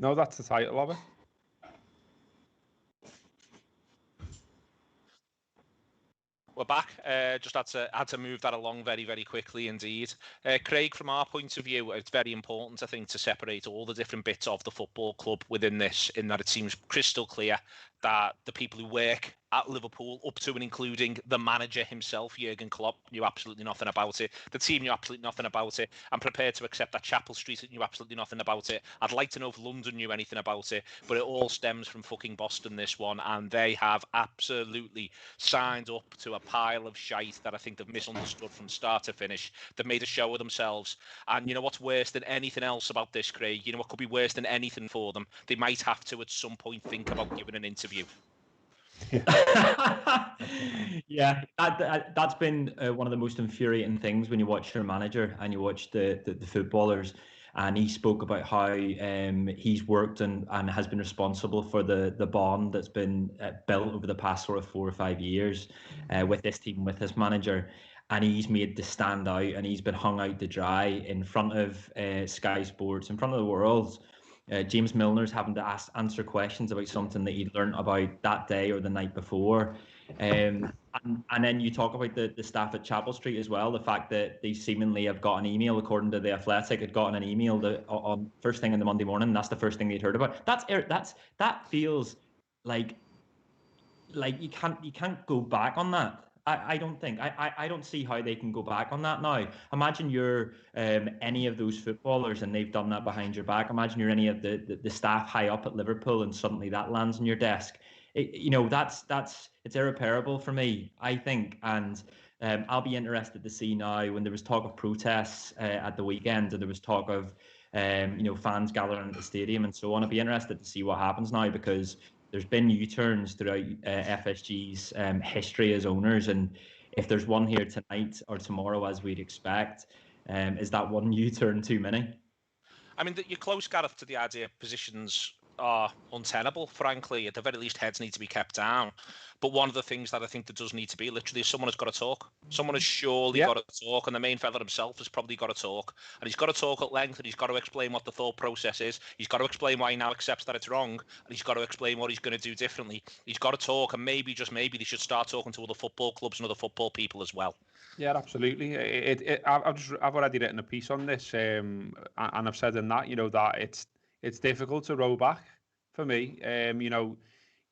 No, that's the title of it. We're back. Just had to move that along very, very quickly indeed. Craig, from our point of view, it's very important, I think, to separate all the different bits of the football club within this, in that it seems crystal clear that the people who work at Liverpool, up to and including the manager himself, Jurgen Klopp, knew absolutely nothing about it. The team knew absolutely nothing about it. I'm prepared to accept that Chapel Street knew absolutely nothing about it. I'd like to know if London knew anything about it, but it all stems from fucking Boston, this one, and they have absolutely signed up to a pile of shite that I think they've misunderstood from start to finish. They've made a show of themselves, and you know what's worse than anything else about this, Craig? You know what could be worse than anything for them? They might have to at some point think about giving an interview. Yeah, that's been one of the most infuriating things when you watch your manager and you watch the footballers. And he spoke about how he's worked and has been responsible for the bond that's been built over the past sort of 4 or 5 years with this team, with this manager. And he's made to stand out, and he's been hung out to dry in front of Sky Sports, in front of the world. James Milner's having to answer questions about something that he'd learned about that day or the night before. And then you talk about the staff at Chapel Street as well, the fact that they seemingly have got an email, according to The Athletic, had gotten an email on first thing in the Monday morning, and that's the first thing they'd heard about. That feels like you can't go back on that. I don't think. I don't see how they can go back on that now. Imagine you're any of those footballers and they've done that behind your back. Imagine you're any of the staff high up at Liverpool and suddenly that lands on your desk. It's irreparable for me, I think. And I'll be interested to see now, when there was talk of protests at the weekend, and there was talk of fans gathering at the stadium and so on. I'll be interested to see what happens now, because there's been U-turns throughout FSG's history as owners, and if there's one here tonight or tomorrow, as we'd expect, is that one U-turn too many? I mean, you're close, Gareth, to the idea positions are untenable, frankly. At the very least, heads need to be kept down. But one of the things that I think there does need to be, literally, is someone has got to talk. Someone has surely got to talk, and the main fella himself has probably got to talk. And he's got to talk at length, and he's got to explain what the thought process is. He's got to explain why he now accepts that it's wrong, and he's got to explain what he's going to do differently. He's got to talk, and maybe, just maybe, they should start talking to other football clubs and other football people as well. Yeah, absolutely. I've already written a piece on this, and I've said in that, that it's difficult to row back for me.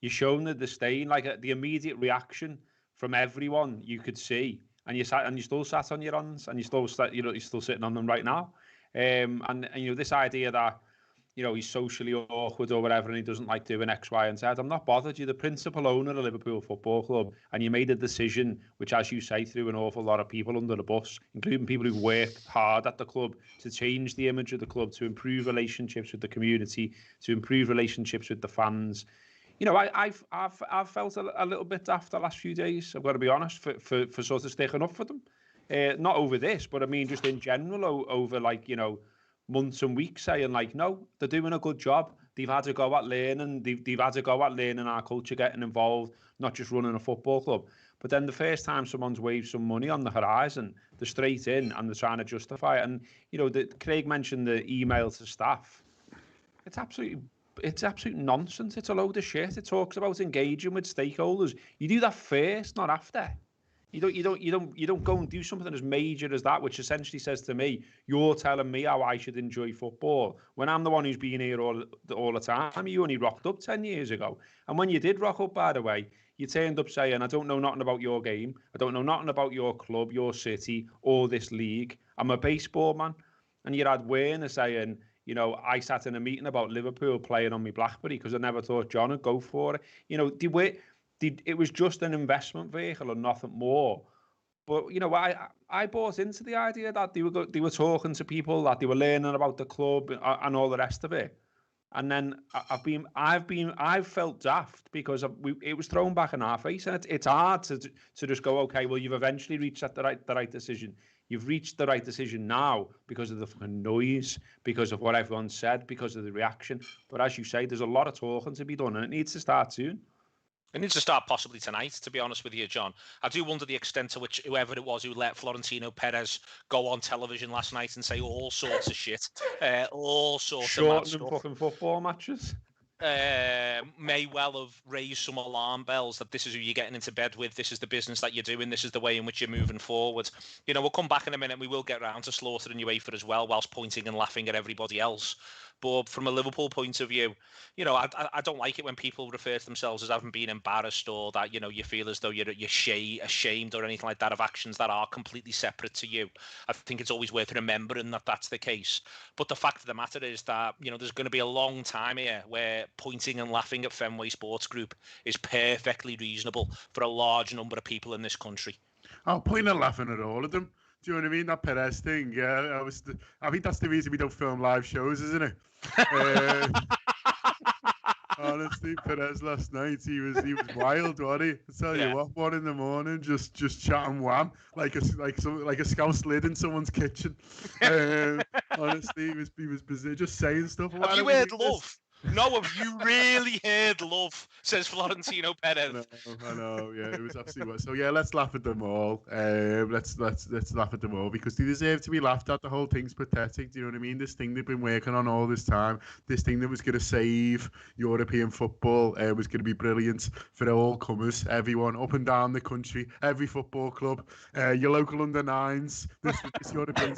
You're shown the disdain, like the immediate reaction from everyone you could see, and you still sat on your hands, and you're still sitting on them right now. And this idea that he's socially awkward or whatever, and he doesn't like doing X, Y, and Z. I'm not bothered. You're the principal owner of Liverpool Football Club, and you made a decision which, as you say, threw an awful lot of people under the bus, including people who've worked hard at the club to change the image of the club, to improve relationships with the community, to improve relationships with the fans. I've felt a little bit daft the last few days, I've got to be honest, for sort of sticking up for them. Not over this, but I mean just in general, over months and weeks, saying no, they're doing a good job. They've had to go at learning. They've had to go at learning our culture, getting involved, not just running a football club. But then the first time someone's waved some money on the horizon, they're straight in and they're trying to justify it. And Craig mentioned the email to staff. It's absolute nonsense. It's a load of shit. It talks about engaging with stakeholders. You do that first, not after. You don't go and do something as major as that, which essentially says to me, you're telling me how I should enjoy football when I'm the one who's been here all the time. You only rocked up 10 years ago. And when you did rock up, by the way, you turned up saying, I don't know nothing about your game. I don't know nothing about your club, your city, or this league. I'm a baseball man. And you had Werner saying, I sat in a meeting about Liverpool playing on my BlackBerry because I never thought John would go for it. It was just an investment vehicle and nothing more. But I bought into the idea that they were talking to people, that they were learning about the club and all the rest of it. And then I've felt daft because it was thrown back in our face, and it's hard to just go, okay, well, you've eventually reached the right decision. You've reached the right decision now because of the fucking noise, because of what everyone said, because of the reaction. But as you say, there's a lot of talking to be done, and it needs to start soon. It needs to start possibly tonight, to be honest with you, John. I do wonder the extent to which whoever it was who let Florentino Perez go on television last night and say all sorts of shit, all sorts of mad stuff. Fucking football matches. May well have raised some alarm bells that this is who you're getting into bed with, this is the business that you're doing, this is the way in which you're moving forward. You know, we'll come back in a minute and we will get round to slaughtering UEFA as well, whilst pointing and laughing at everybody else. But from a Liverpool point of view, you know, I don't like it when people refer to themselves as having been embarrassed, or that, you know, you feel as though you're ashamed or anything like that of actions that are completely separate to you. I think it's always worth remembering that that's the case. But the fact of the matter is that, you know, there's going to be a long time here where pointing and laughing at Fenway Sports Group is perfectly reasonable for a large number of people in this country. I'll point and laughing at all of them. Do you know what I mean? That Perez thing. Yeah, I think that's the reason we don't film live shows, isn't it? Honestly, Perez last night, he was wild, wasn't he? I tell you what, 1 a.m, just chatting wham like a scouse lid in someone's kitchen. Honestly, he was busy just saying stuff. Have you heard love? No, have you really heard love? Says Florentino Perez. I know. Yeah, it was absolutely what. So yeah, let's laugh at them all. Let's laugh at them all because they deserve to be laughed at. The whole thing's pathetic. Do you know what I mean? This thing they've been working on all this time. This thing that was going to save European football was going to be brilliant for all comers, everyone up and down the country, every football club, your local under nines. This European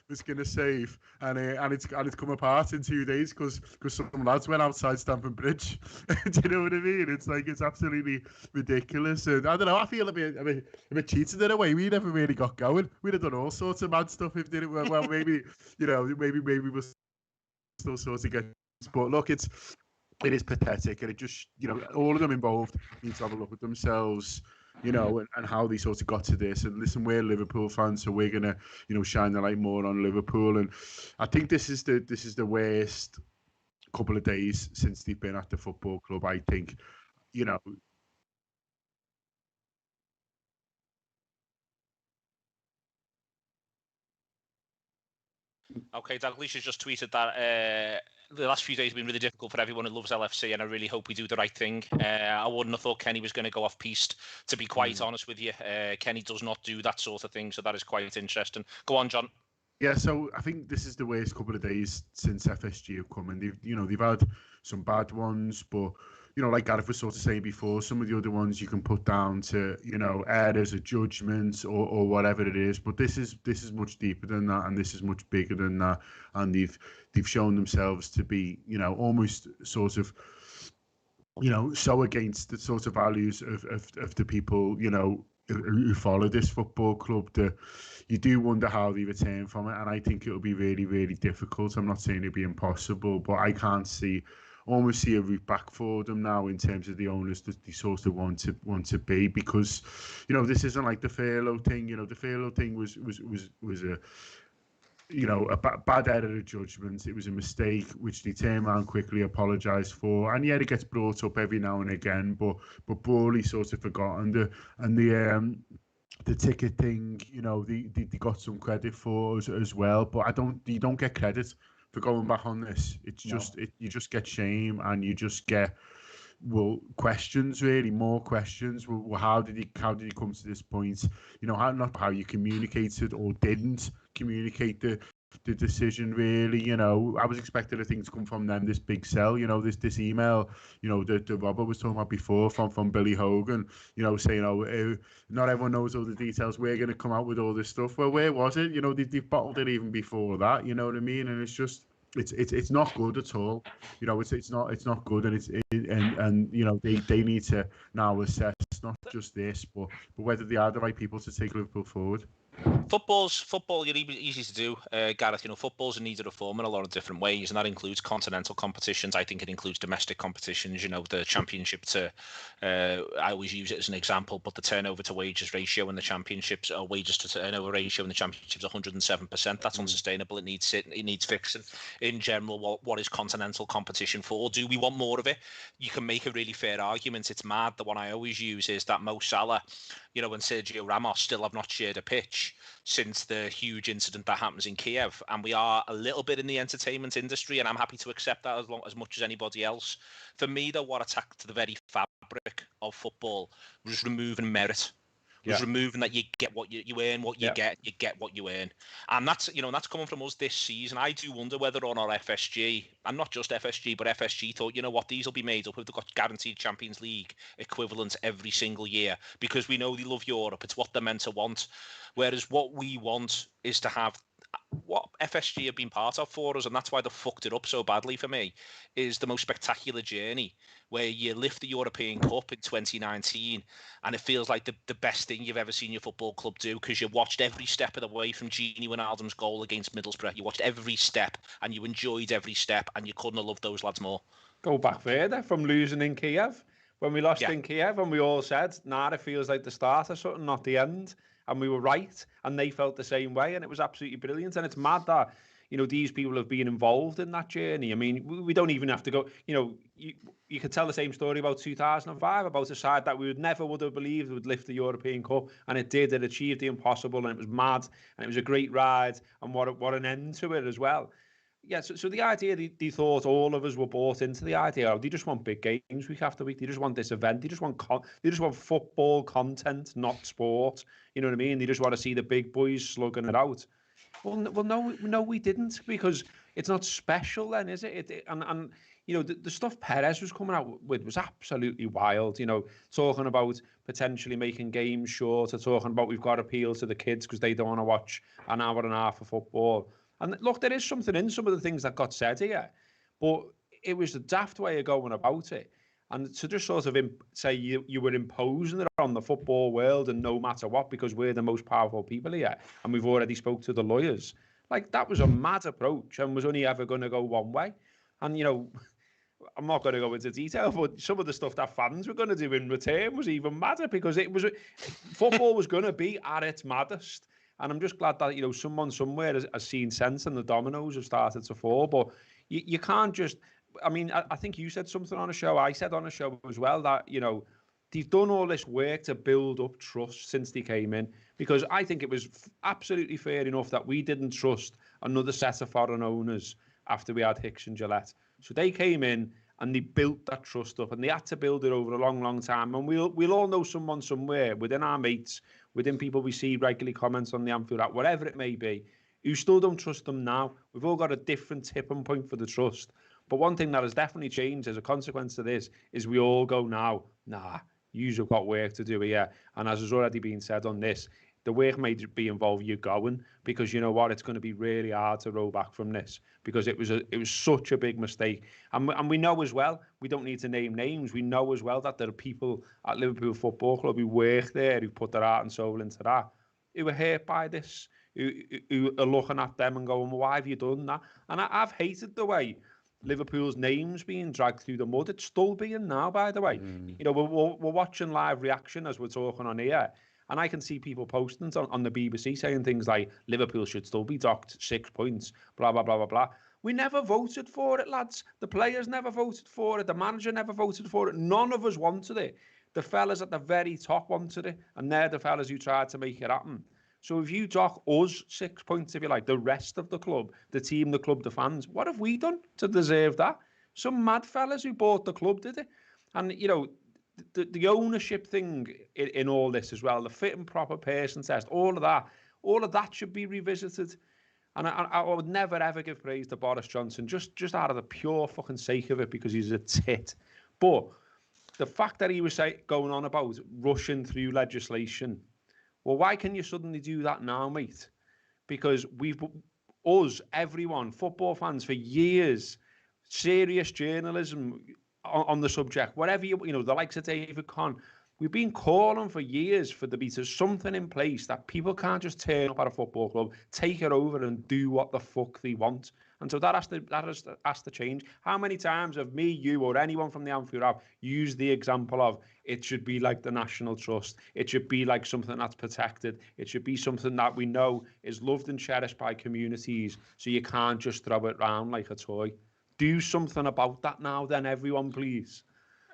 was gonna save, and it's come apart in 2 days because some lads went outside Stamford Bridge. Do you know what I mean? It's like, it's absolutely ridiculous. And I don't know, I feel a bit cheated in a way. We never really got going. We'd have done all sorts of mad stuff if did it well. Maybe, you know, maybe we'll still sort of get. But look, it is pathetic, and it just, you know, all of them involved need to have a look at themselves, you know, and how they sort of got to this. And listen, we're Liverpool fans, so we're gonna, you know, shine the light more on Liverpool. And I think this is the worst couple of days since they've been at the football club. I think, you know. Okay, Dalglish's just tweeted that the last few days have been really difficult for everyone who loves LFC, and I really hope we do the right thing. I wouldn't have thought Kenny was going to go off piste, to be quite honest with you. Kenny does not do that sort of thing, so that is quite interesting. Go on, John. Yeah, so I think this is the worst couple of days since FSG have come, and they've had some bad ones, but, you know, like Gareth was sort of saying before, some of the other ones you can put down to, you know, errors of judgment or whatever it is. But this is much deeper than that, and this is much bigger than that. And they've shown themselves to be, you know, almost sort of, you know, so against the sort of values of the people, you know, who follow this football club, that you do wonder how they return from it. And I think it'll be really, really difficult. I'm not saying it'll be impossible, but I can't almost see a route back for them now in terms of the owners that they sort of want to be, because, you know, this isn't like the Furlough thing. You know, the Furlough thing was a, you know, a bad error of judgment. It was a mistake which they turned around quickly, apologised for, and yeah, it gets brought up every now and again, but broadly sort of forgotten. The ticket thing, you know, they got some credit for as well, but you don't get credit for going back on this. It's just you just get shame, and you just get questions, really, more questions. Well, how did he come to this point? You know, not how you communicated or didn't communicate the decision, really. You know, I was expecting a thing to come from them, this big sell, you know, this email, you know, that Robert was talking about before from Billy Hogan, you know, saying, not everyone knows all the details, we're going to come out with all this stuff. Well, where was it? You know, they've bottled it even before that, you know what I mean? And it's just, it's not good at all. You know, it's not good, and you know, they need to now assess not just this, but whether they are the right people to take Liverpool forward. Football, you're easy to do, Gareth. You know, football's in need of reform in a lot of different ways, and that includes continental competitions. I think it includes domestic competitions. You know, the championship I always use it as an example, but the turnover to wages ratio in the championships, or wages to turnover ratio in the championships, 107%. That's unsustainable. It needs fixing. In general, what is continental competition for? Do we want more of it? You can make a really fair argument. It's mad. The one I always use is that Mo Salah, you know, and Sergio Ramos still have not shared a pitch. much since the huge incident that happens in Kiev, and we are a little bit in the entertainment industry, and I'm happy to accept that as much as anybody else. For me, though, what attacked the very fabric of football was removing merit. Was removing that you get what you earn, what you get what you earn, and that's that's coming from us this season. I do wonder whether or not FSG, and not just FSG, but FSG thought, you know what, these will be made up if they've got guaranteed Champions League equivalents every single year, because we know they love Europe. It's what they're meant to want. Whereas what we want is to have what FSG have been part of for us, and that's why they fucked it up so badly for me, is the most spectacular journey where you lift the European Cup in 2019 and it feels like the best thing you've ever seen your football club do, because you watched every step of the way from Gini Wijnaldum's goal against Middlesbrough. You watched every step and you enjoyed every step, and you couldn't have loved those lads more. Go back further from losing in Kiev. When we lost in Kiev, and we all said, nah, it feels like the start of something, not the end. And we were right, and they felt the same way, and it was absolutely brilliant. And it's mad that, these people have been involved in that journey. I mean, we don't even have to go, you could tell the same story about 2005, about a side that we never would have believed would lift the European Cup, and it did. It achieved the impossible, and it was mad, and it was a great ride, and what an end to it as well. Yeah, so the idea, they thought all of us were bought into the idea of they just want big games week after week. They just want this event. They just want football content, not sport. You know what I mean? They just want to see the big boys slugging it out. Well, no, we didn't, because it's not special then, is it? And the stuff Perez was coming out with was absolutely wild. Talking about potentially making games shorter, talking about we've got to appeal to the kids because they don't want to watch an hour and a half of football. And look, there is something in some of the things that got said here, but it was the daft way of going about it. And to just sort of say you were imposing it on the football world, and no matter what, because we're the most powerful people here, and we've already spoke to the lawyers. Like, that was a mad approach, and was only ever going to go one way. And, I'm not going to go into detail, but some of the stuff that fans were going to do in return was even madder, because football was going to be at its maddest. And I'm just glad that, someone somewhere has seen sense, and the dominoes have started to fall. But you can't just... I mean, I think you said something on a show. I said on a show as well that, they've done all this work to build up trust since they came in, because I think it was absolutely fair enough that we didn't trust another set of foreign owners after we had Hicks and Gillette. So they came in and they built that trust up, and they had to build it over a long, long time. And we'll all know someone somewhere within our mates, within people we see regularly comments on the Anfield Wrap, whatever it may be, who still don't trust them now. We've all got a different tipping point for the trust. But one thing that has definitely changed as a consequence of this is we all go now, nah, you've got work to do here. And as has already been said on this, the work may be involved you going, because you know what, it's going to be really hard to roll back from this, because it was such a big mistake. And we know as well, we don't need to name names, we know as well that there are people at Liverpool Football Club who work there, who put their heart and soul into that, who were hurt by this, who are looking at them and going, well, why have you done that? And I've hated the way Liverpool's name's being dragged through the mud. It's still being now, by the way. We're watching live reaction as we're talking on here, and I can see people posting on the BBC saying things like, Liverpool should still be docked 6 points, blah, blah, blah, blah, blah. We never voted for it, lads. The players never voted for it. The manager never voted for it. None of us wanted it. The fellas at the very top wanted it, and they're the fellas who tried to make it happen. So if you dock us 6 points, if you like, the rest of the club, the team, the club, the fans, what have we done to deserve that? Some mad fellas who bought the club did it. And, the ownership thing in all this as well, the fit and proper person test, all of that should be revisited. And I would never, ever give praise to Boris Johnson, just out of the pure fucking sake of it, because he's a tit. But the fact that he was going on about rushing through legislation, well, why can you suddenly do that now, mate? Because everyone, football fans, for years, serious journalism on the subject, whatever the likes of David Conn, we've been calling for years for there to be something in place that people can't just turn up at a football club, take it over and do what the fuck they want. And so that has to change. How many times have me, you, or anyone from the Anfield Wrap used the example of it should be like the National Trust, it should be like something that's protected, it should be something that we know is loved and cherished by communities, so you can't just throw it around like a toy. Do something about that now then, everyone, please.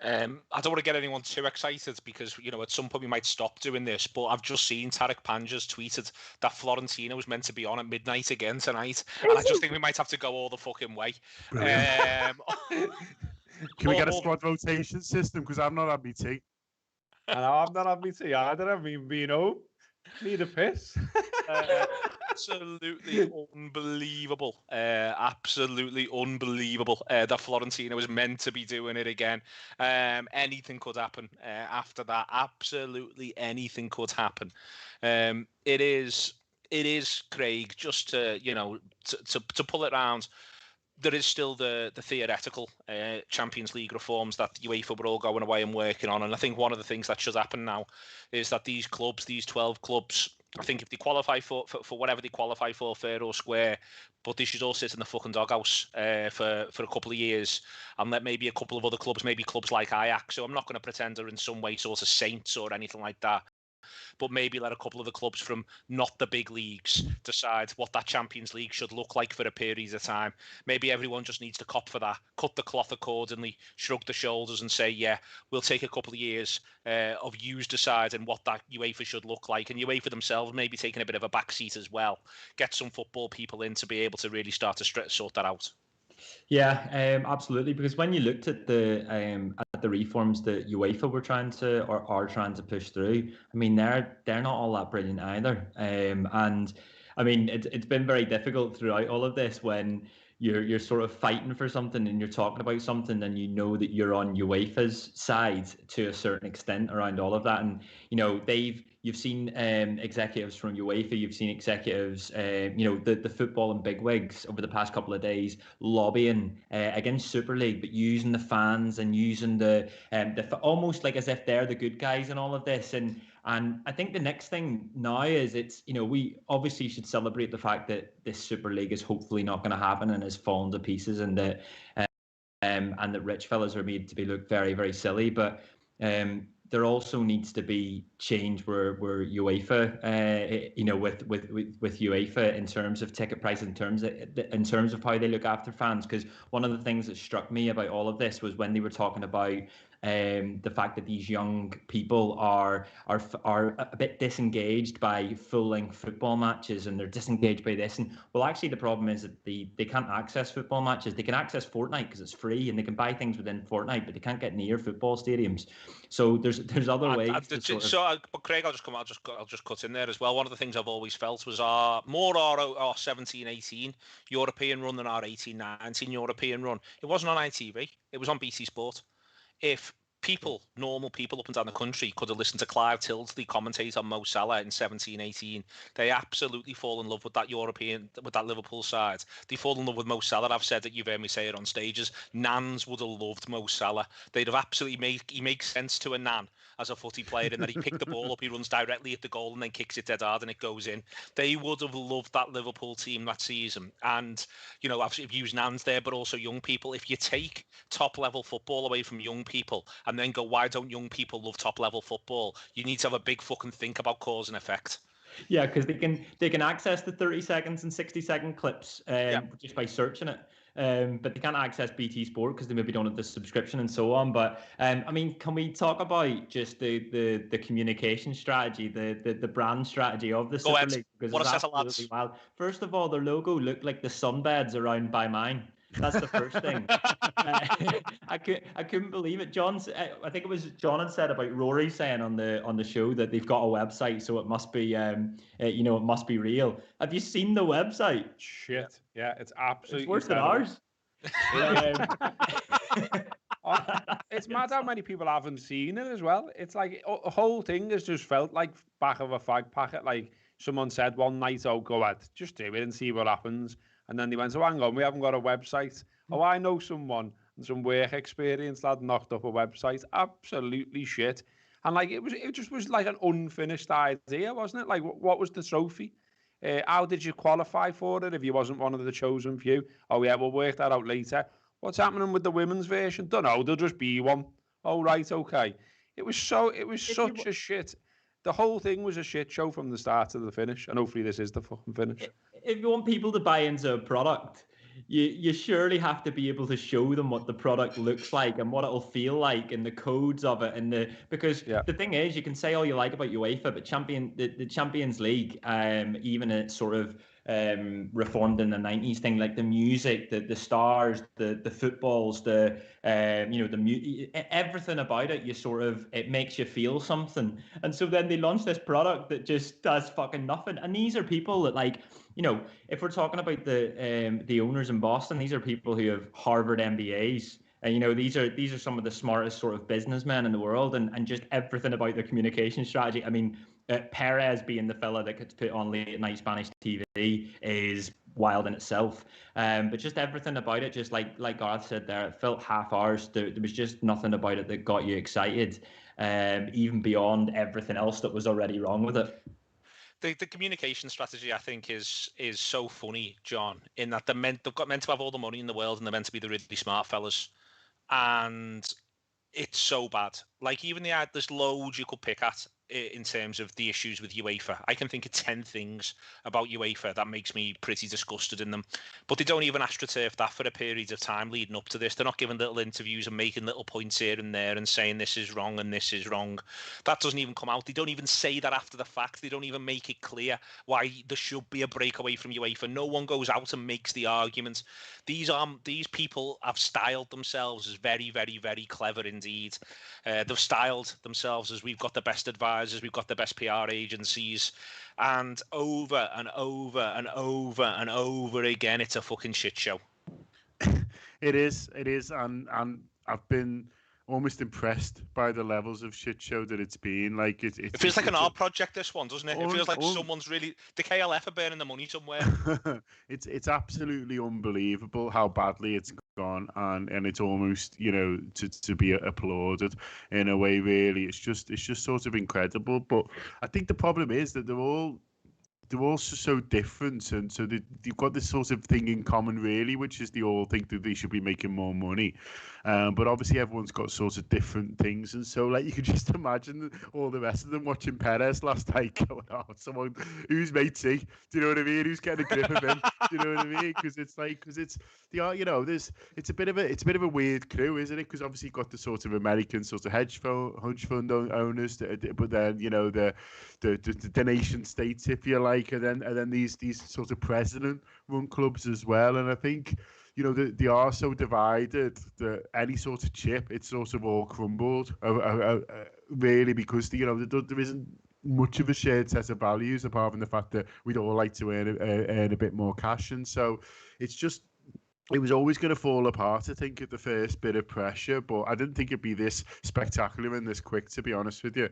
I don't want to get anyone too excited because, at some point we might stop doing this, but I've just seen Tarek Panja's tweeted that Florentina was meant to be on at midnight again tonight, and I just think we might have to go all the fucking way. Brilliant. Can we get a squad rotation system? Because I've not had my tea. And I've not had my tea either. I've been home. Need a piss. Absolutely unbelievable. Absolutely unbelievable that Florentina was meant to be doing it again. Anything could happen after that. Absolutely anything could happen. It is, Craig, just to pull it round. There is still the theoretical Champions League reforms that UEFA were all going away and working on. And I think one of the things that should happen now is that these clubs, these 12 clubs, I think if they qualify for whatever they qualify for, fair or square, but they should all sit in the fucking doghouse for a couple of years and let maybe a couple of other clubs, maybe clubs like Ajax, so I'm not going to pretend they're in some way sort of saints or anything like that, but maybe let a couple of the clubs from not the big leagues decide what that Champions League should look like for a period of time. Maybe everyone just needs to cop for that, cut the cloth accordingly, shrug the shoulders and say, yeah, we'll take a couple of years of yous deciding what that UEFA should look like. And UEFA themselves maybe taking a bit of a backseat as well. Get some football people in to be able to really start to sort that out. Yeah, absolutely. Because when you looked at the reforms that UEFA were trying to or are trying to push through, I mean they're not all that brilliant either. And I mean it's been very difficult throughout all of this when you're sort of fighting for something and you're talking about something and you know that you're on UEFA's side to a certain extent around all of that. And you've seen executives from UEFA, you've seen executives, the football and bigwigs over the past couple of days lobbying against Super League, but using the fans and using the almost like as if they're the good guys in all of this. And I think the next thing now is we obviously should celebrate the fact that this Super League is hopefully not going to happen and has fallen to pieces, and that rich fellas are made to be look very, very silly. But there also needs to be change where UEFA, with UEFA in terms of ticket price, in terms of how they look after fans. Because one of the things that struck me about all of this was when they were talking about the fact that these young people are a bit disengaged by full-length football matches, and they're disengaged by this. And well, actually, the problem is that they can't access football matches. They can access Fortnite because it's free, and they can buy things within Fortnite, but they can't get near football stadiums. So there's other ways. But Craig, I'll just cut in there as well. One of the things I've always felt was our 17-18 European run than our 18-19 European run. It wasn't on ITV. It was on BT Sport. If normal people up and down the country could have listened to Clive Tilsley commentate on Mo Salah in 17-18, they absolutely fall in love with that Liverpool side. They fall in love with Mo Salah. I've said that, you've heard me say it on stages. Nans would have loved Mo Salah. They'd have absolutely he makes sense to a Nan as a footy player, in that he picked the ball up, he runs directly at the goal and then kicks it dead hard and it goes in. They would have loved that Liverpool team that season. And, I've used Nans there, but also young people. If you take top level football away from young people and then go, why don't young people love top level football? You need to have a big fucking think about cause and effect. Yeah, because they can access the 30 seconds and 60-second clips just by searching it. But they can't access BT Sport because they maybe don't have the subscription and so on. But I mean, can we talk about just the communication strategy, the brand strategy of the Super League? Because what a set of lads. Wild. First of all, their logo looked like the sunbeds around by mine. That's the first thing. I couldn't believe it. I think it was John had said about Rory saying on the show that they've got a website, so it must be it must be real. Have you seen the website? Shit. Yeah, it's absolutely it's worse than ours. It's mad how many people haven't seen it as well. It's like the whole thing has just felt like back of a fag packet. Like someone said one night, "Oh, go ahead, just do it and see what happens." And then they went, "Oh, hang on, we haven't got a website." Oh, I know someone and some work experience lad knocked up a website. Absolutely shit. And like it just was like an unfinished idea, wasn't it? Like what was the trophy? How did you qualify for it if you wasn't one of the chosen few? Oh yeah, we'll work that out later. What's happening with the women's version? Don't know. There'll just be one. Oh right, okay. It was such a shit. The whole thing was a shit show from the start to the finish, and hopefully this is the fucking finish. If you want people to buy into a product, you surely have to be able to show them what the product looks like and what it'll feel like and the codes of it because the thing is, you can say all you like about UEFA, but the Champions League, even it's sort of reformed in the 90s thing, like the music, the stars, the footballs, everything about it, it makes you feel something. And so then they launched this product that just does fucking nothing. And these are people that, like, if we're talking about the owners in Boston, these are people who have Harvard MBAs. And these are some of the smartest sort of businessmen in the world, and just everything about their communication strategy. I mean, Perez being the fella that gets put on late night Spanish TV is wild in itself. But just everything about it, just like Gareth said there, it felt half hours. There was just nothing about it that got you excited, even beyond everything else that was already wrong with it. The communication strategy, I think, is so funny, John, in that they've meant to have all the money in the world and they're meant to be the really smart fellas. And it's so bad. Like, even there's loads you could pick at in terms of the issues with UEFA. I can think of 10 things about UEFA that makes me pretty disgusted in them. But they don't even astroturf that for a period of time leading up to this. They're not giving little interviews and making little points here and there and saying this is wrong and this is wrong. That doesn't even come out. They don't even say that after the fact. They don't even make it clear why there should be a breakaway from UEFA. No one goes out and makes the argument. These people have styled themselves as very, very, very clever indeed. They've styled themselves as we've got the best advisors, we've got the best PR agencies, and over and over and over and over again, it's a fucking shit show. It is, and I've been almost impressed by the levels of shit show that it's been. Like it feels like an art project, this one, doesn't it? It feels like someone's really, the KLF are burning the money somewhere. It's absolutely unbelievable how badly it's gone, and it's almost, to be applauded in a way. Really, it's just sort of incredible. But I think the problem is that they're all so different, and so they've got this sort of thing in common, really, which is they all think that they should be making more money, but obviously everyone's got sort of different things, and so, like, you can just imagine all the rest of them watching Perez last night going, oh, someone who's matey, do you know what I mean, who's getting a grip of him, do you know what I mean, because it's a bit of a weird crew, isn't it, because obviously you've got the sort of American sort of hedge fund owners, but then the nation states, if you like, and then these sort of president-run clubs as well. And I think, they are so divided that any sort of chip, it's sort of all crumbled, really, because there isn't much of a shared set of values apart from the fact that we'd all like to earn a bit more cash, and so it's just. It was always going to fall apart, I think, at the first bit of pressure, but I didn't think it'd be this spectacular and this quick, to be honest with you.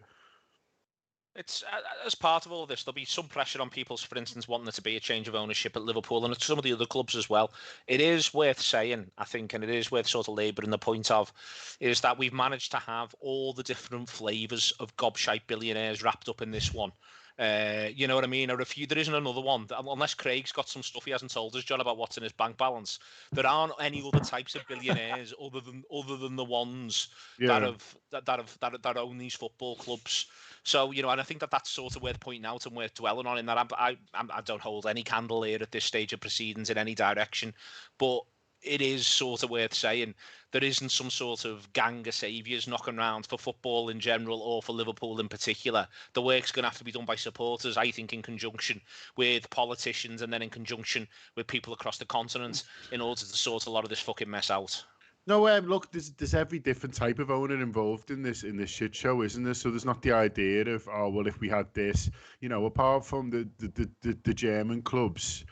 It's as part of all of this, there'll be some pressure on people, for instance, wanting there to be a change of ownership at Liverpool and at some of the other clubs as well. It is worth saying, I think, and it is worth sort of labouring the point of, is that we've managed to have all the different flavours of gobshite billionaires wrapped up in this one. You know what I mean? There isn't another one, unless Craig's got some stuff he hasn't told us, John, about what's in his bank balance. There aren't any other types of billionaires other than the ones that own these football clubs. So, and I think that's sort of worth pointing out and worth dwelling on, in that I don't hold any candle here at this stage of proceedings in any direction, but it is sort of worth saying there isn't some sort of gang of saviours knocking around for football in general or for Liverpool in particular. The work's going to have to be done by supporters, I think, in conjunction with politicians and then in conjunction with people across the continent in order to sort a lot of this fucking mess out. No, look, there's every different type of owner involved in this shit show, isn't there? So there's not the idea of, oh, well, if we had this, apart from the German clubs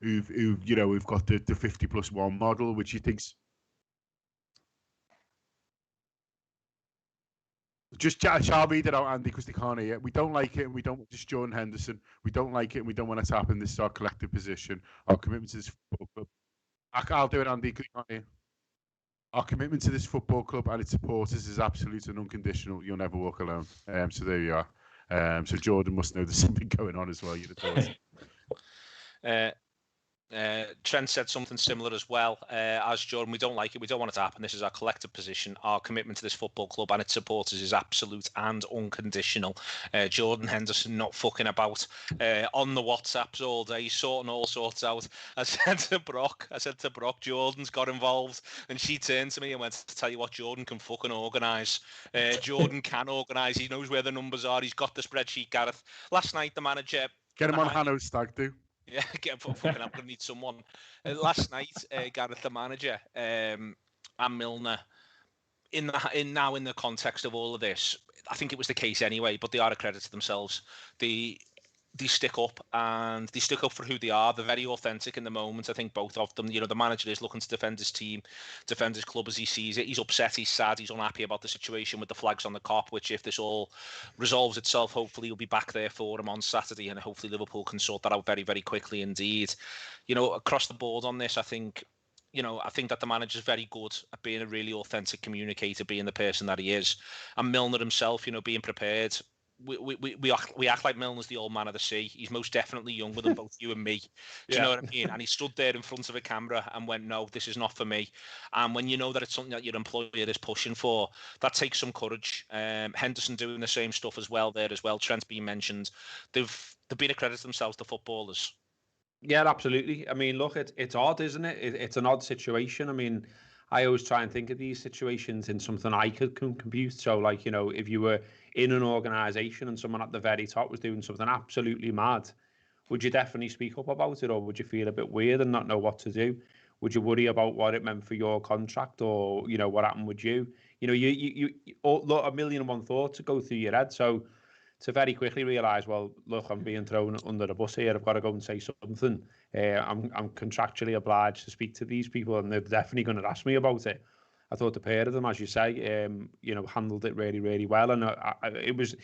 who've got the 50+1 model, which you think's just shall read it out, Andy, because they can't hear it. We don't like it, and we don't. Just Jordan Henderson. We don't like it, and we don't want it to happen. This is our collective position. Our commitment to this football club. I'll do it, Andy, because you can't hear. Our commitment to this football club and its supporters is absolute and unconditional. You'll never walk alone. So there you are. So Jordan must know there's something going on as well. You'd have thought. Trent said something similar as well as Jordan. We don't like it. We don't want it to happen. This is our collective position. Our commitment to this football club and its supporters is absolute and unconditional. Jordan Henderson not fucking about on the WhatsApps all day, sorting all sorts out. I said to Brock, Jordan's got involved, and she turned to me and went, to tell you what, Jordan can fucking organise. Jordan can organise. He knows where the numbers are. He's got the spreadsheet, Gareth. Last night, the manager... Get him on Hanno's stag do. Yeah, fucking, I'm gonna need someone. Last night, Gareth, the manager, and Milner, in the context of all of this, I think it was the case anyway. But they are a credit to themselves. They stick up, and they stick up for who they are. They're very authentic in the moment. I think both of them. The manager is looking to defend his team, defend his club as he sees it. He's upset, he's sad, he's unhappy about the situation with the flags on the Kop, which if this all resolves itself, hopefully he'll be back there for him on Saturday, and hopefully Liverpool can sort that out very, very quickly indeed. Across the board on this, I think that the manager's very good at being a really authentic communicator, being the person that he is. And Milner himself, being prepared. We act like Milner's the old man of the sea. He's most definitely younger than both you and me. Do you know what I mean? And he stood there in front of a camera and went, no, this is not for me. And when you know that it's something that your employer is pushing for, that takes some courage. Henderson doing the same stuff as well there as well. Trent's been mentioned. They've been a credit to themselves, the footballers. Yeah, absolutely. I mean, look, it's odd, isn't it? It's an odd situation. I mean, I always try and think of these situations in something I could compute. So, like, if you were in an organisation and someone at the very top was doing something absolutely mad, would you definitely speak up about it, or would you feel a bit weird and not know what to do? Would you worry about what it meant for your contract, or what happened with you? You look, a million and one thoughts to go through your head. So to very quickly realise, well, look, I'm being thrown under the bus here. I've got to go and say something. I'm contractually obliged to speak to these people, and they're definitely going to ask me about it. I thought the pair of them, as you say, handled it really, really well, and it was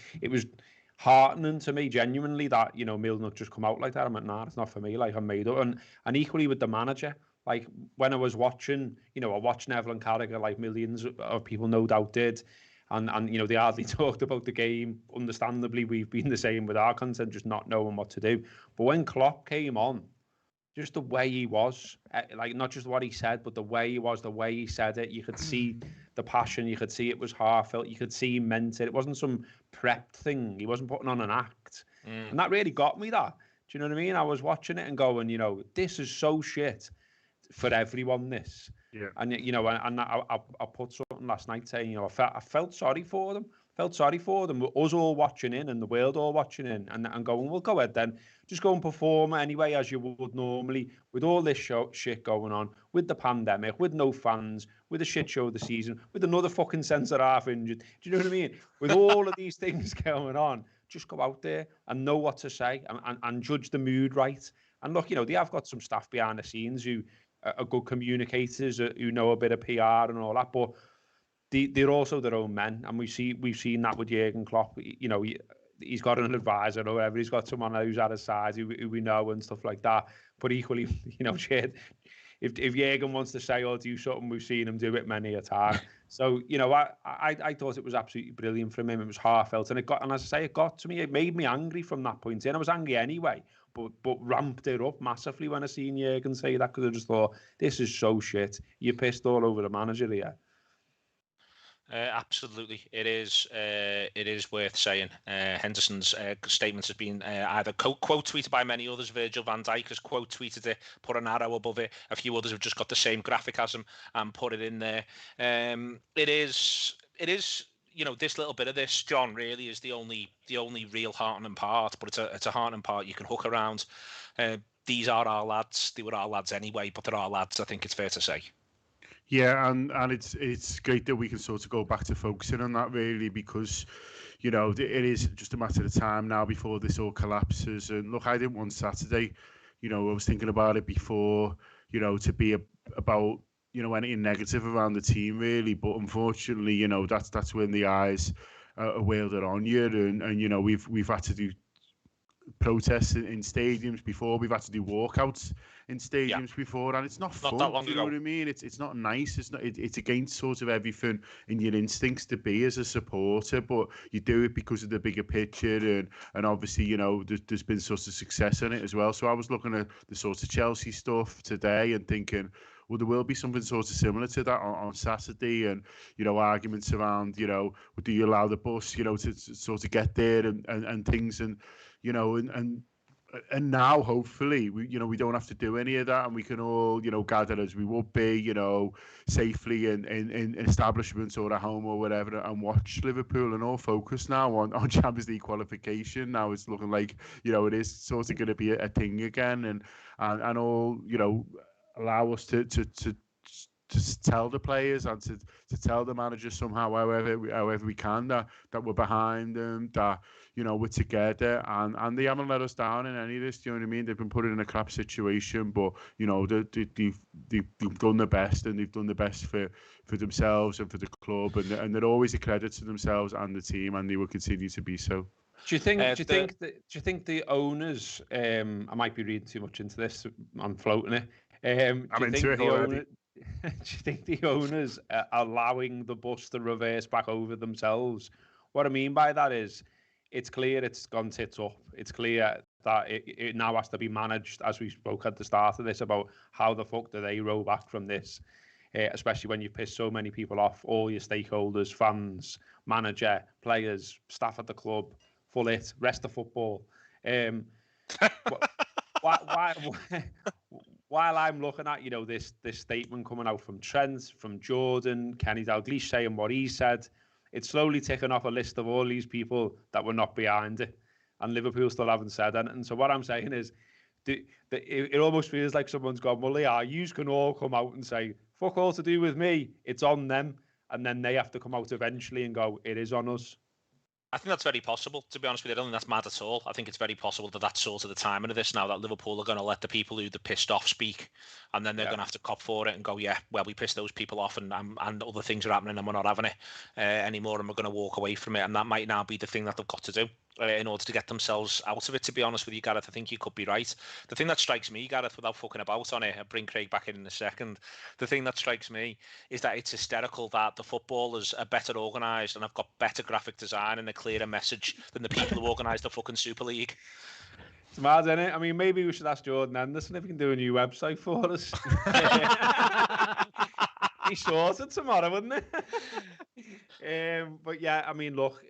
heartening to me, genuinely, that Milner just come out like that. I'm like, nah, it's not for me. Like, I'm made up, and equally with the manager. Like, when I was watching, I watched Neville and Carragher, like millions of people no doubt did, and they hardly talked about the game. Understandably, we've been the same with our content, just not knowing what to do. But when Klopp came on, just the way he was, like, not just what he said, but the way he was, the way he said it, you could see the passion, you could see it was heartfelt, you could see he meant it. It wasn't some prepped thing. He wasn't putting on an act. And that really got me, that. Do you know what I mean? I was watching it and going, this is so shit for everyone, this. Yeah. And, I put something last night saying, I felt sorry for them. Us all watching in and the world all watching in, and going, well, go ahead then. Just go and perform anyway as you would normally, with all this shit going on, with the pandemic, with no fans, with a shit show of the season, with another fucking centre-half injured. Do you know what I mean? With all of these things going on, just go out there and know what to say and judge the mood right. And look, they have got some staff behind the scenes who are good communicators, who know a bit of PR and all that, but they're also their own men, and we've seen that with Jurgen Klopp. He's got an advisor or whatever. He's got someone who's at his side who we know and stuff like that. But equally, if Jurgen wants to say or do something, we've seen him do it many a time. So I thought it was absolutely brilliant from him. It was heartfelt, and as I say, it got to me. It made me angry from that point in. I was angry anyway, but ramped it up massively when I seen Jurgen say that, because I just thought, this is so shit. You're pissed all over the manager here. Absolutely, it is worth saying. Henderson's statements have been either quote tweeted by many others. Virgil van Dijk has quote tweeted it, put an arrow above it. A few others have just got the same graphic as him and put it in there. It is. This little bit of this, John, really is the only real heartening part. But it's a heartening part you can hook around. These are our lads. They were our lads anyway, but they're our lads. I think it's fair to say. Yeah, and it's great that we can sort of go back to focusing on that, really, because, it is just a matter of time now before this all collapses. And look, I didn't want Saturday, I was thinking about it before, to be about, anything negative around the team, really. But unfortunately, that's when the eyes are wielded on you, and we've had to do protests in stadiums before. We've had to do walkouts in stadiums before, and it's not fun. Not that long you know what I mean? It's not nice. It's against sort of everything in your instincts to be as a supporter, but you do it because of the bigger picture, and obviously, you know, there's been sort of success in it as well. So I was looking at the sort of Chelsea stuff today and thinking, well, there will be something sort of similar to that on Saturday, and, you know, arguments around, you know, do you allow the bus, you know, to sort of get there and things, and, you know, and now hopefully we don't have to do any of that, and we can all, you know, gather as we would be, you know, safely in establishments or at home or whatever, and watch Liverpool, and all focus now on Champions League qualification. Now it's looking like, you know, it is sort of going to be a thing again, and all, you know, allow us to tell the players and to tell the managers somehow, however we can, that we're behind them, that, you know, we're together, and they haven't let us down in any of this. Do you know what I mean? They've been put in a crap situation, but, you know, they've done the best, and they've done the best for themselves and for the club, and they're always a credit to themselves and the team, and they will continue to be so. Do you think the owners? I might be reading too much into this. I'm floating it. I'm into it already. Do you think the owners are allowing the bus to reverse back over themselves? What I mean by that is, it's clear it's gone tits up. It's clear that it now has to be managed, as we spoke at the start of this, about how the fuck do they row back from this, especially when you've pissed so many people off, all your stakeholders, fans, manager, players, staff at the club, full it, rest of football. While I'm looking at, you know, this statement coming out from Trent, from Jordan, Kenny Dalglish saying what he said, it's slowly ticking off a list of all these people that were not behind it, and Liverpool still haven't said anything. So what I'm saying is, it almost feels like someone's gone, well, yeah, you can all come out and say, fuck all to do with me, it's on them, and then they have to come out eventually and go, it is on us. I think that's very possible, to be honest with you. I don't think that's mad at all. I think it's very possible that that's sort of the timing of this now, that Liverpool are going to let the people who they're pissed off speak, and then they're going to have to cop for it and go, yeah, well, we pissed those people off, and other things are happening, and we're not having it anymore, and we're going to walk away from it. And that might now be the thing that they've got to do in order to get themselves out of it, to be honest with you, Gareth. I think you could be right. The thing that strikes me, Gareth, without fucking about on it, I'll bring Craig back in a second, the thing that strikes me is that it's hysterical that the footballers are better organised and have got better graphic design and a clearer message than the people who organise the fucking Super League. It's mad, isn't it? I mean, maybe we should ask Jordan Anderson if he can do a new website for us. He sorted tomorrow, wouldn't it? But yeah, I mean, look,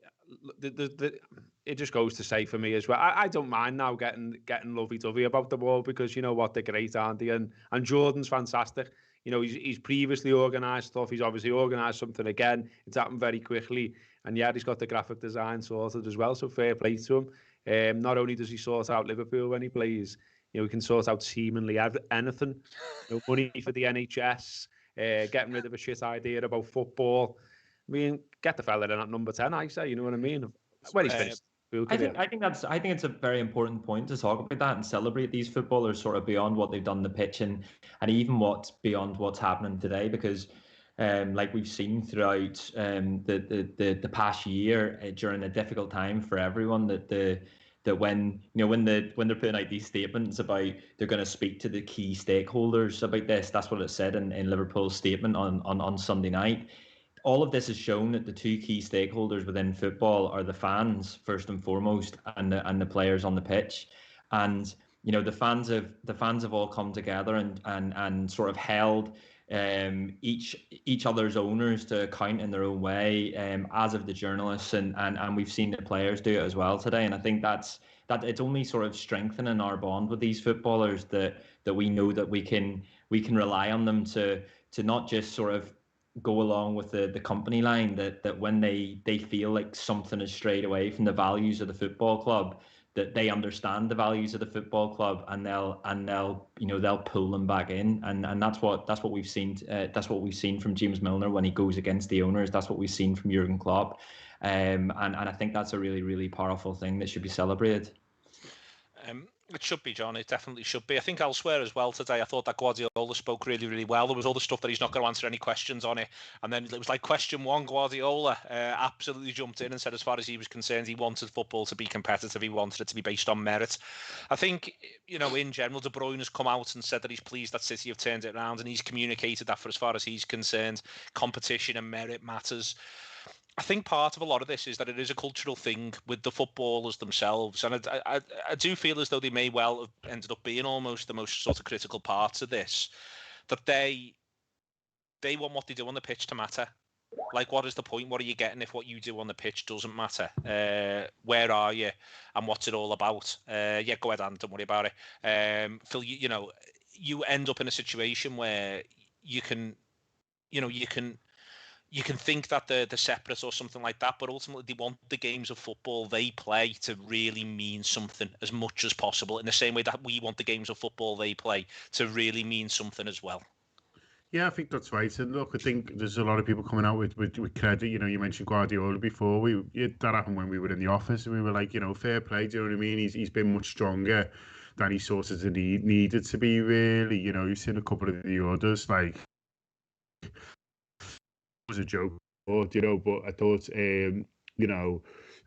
it just goes to say for me as well, I don't mind now getting lovey-dovey about the ball, because you know what, they're great, aren't they? And Jordan's fantastic. You know, he's previously organised stuff. He's obviously organised something again. It's happened very quickly. And yeah, he's got the graphic design sorted as well. So fair play to him. Not only does he sort out Liverpool when he plays, you know, he can sort out seemingly anything. You know, money for the NHS, getting rid of a shit idea about football. I mean, get the fella in at number 10, I say, you know what I mean? When he's finished. I think it's a very important point to talk about that and celebrate these footballers sort of beyond what they've done on the pitch, and even what's beyond what's happening today, because like we've seen throughout the past year, during a difficult time for everyone, that when they're putting out these statements about they're going to speak to the key stakeholders about this, that's what it said in Liverpool's statement on Sunday night. All of this has shown that the two key stakeholders within football are the fans first and foremost, and the players on the pitch. And you know, the fans have all come together and sort of held each other's owners to account in their own way, as of the journalists, and we've seen the players do it as well today. And I think that it's only sort of strengthening our bond with these footballers that we know that we can rely on them to not just sort of go along with the company line, that when they feel like something is strayed away from the values of the football club, that they understand the values of the football club, and they'll pull them back in, and that's what we've seen. That's what we've seen from James Milner when he goes against the owners. That's what we've seen from Jurgen Klopp, and I think that's a really, really powerful thing that should be celebrated. It should be, John. It definitely should be. I think elsewhere as well today, I thought that Guardiola spoke really, really well. There was all the stuff that he's not going to answer any questions on it. And then it was like question one, Guardiola absolutely jumped in and said as far as he was concerned, he wanted football to be competitive. He wanted it to be based on merit. I think, in general, De Bruyne has come out and said that he's pleased that City have turned it around, and he's communicated that for as far as he's concerned, competition and merit matters. I think part of a lot of this is that it is a cultural thing with the footballers themselves, and I do feel as though they may well have ended up being almost the most sort of critical parts of this, that they want what they do on the pitch to matter. Like, what is the point? What are you getting if what you do on the pitch doesn't matter? Where are you, and what's it all about? Yeah, go ahead, Anne. Don't worry about it. Phil, you end up in a situation where you can think that they're separate or something like that, but ultimately they want the games of football they play to really mean something as much as possible, in the same way that we want the games of football they play to really mean something as well. Yeah, I think that's right. And look, I think there's a lot of people coming out with credit. You mentioned Guardiola before. That happened when we were in the office, and we were like, fair play. Do you know what I mean? He's been much stronger than he sort of needed to be. Really, you've seen a couple of the others like. Was a joke, but I thought,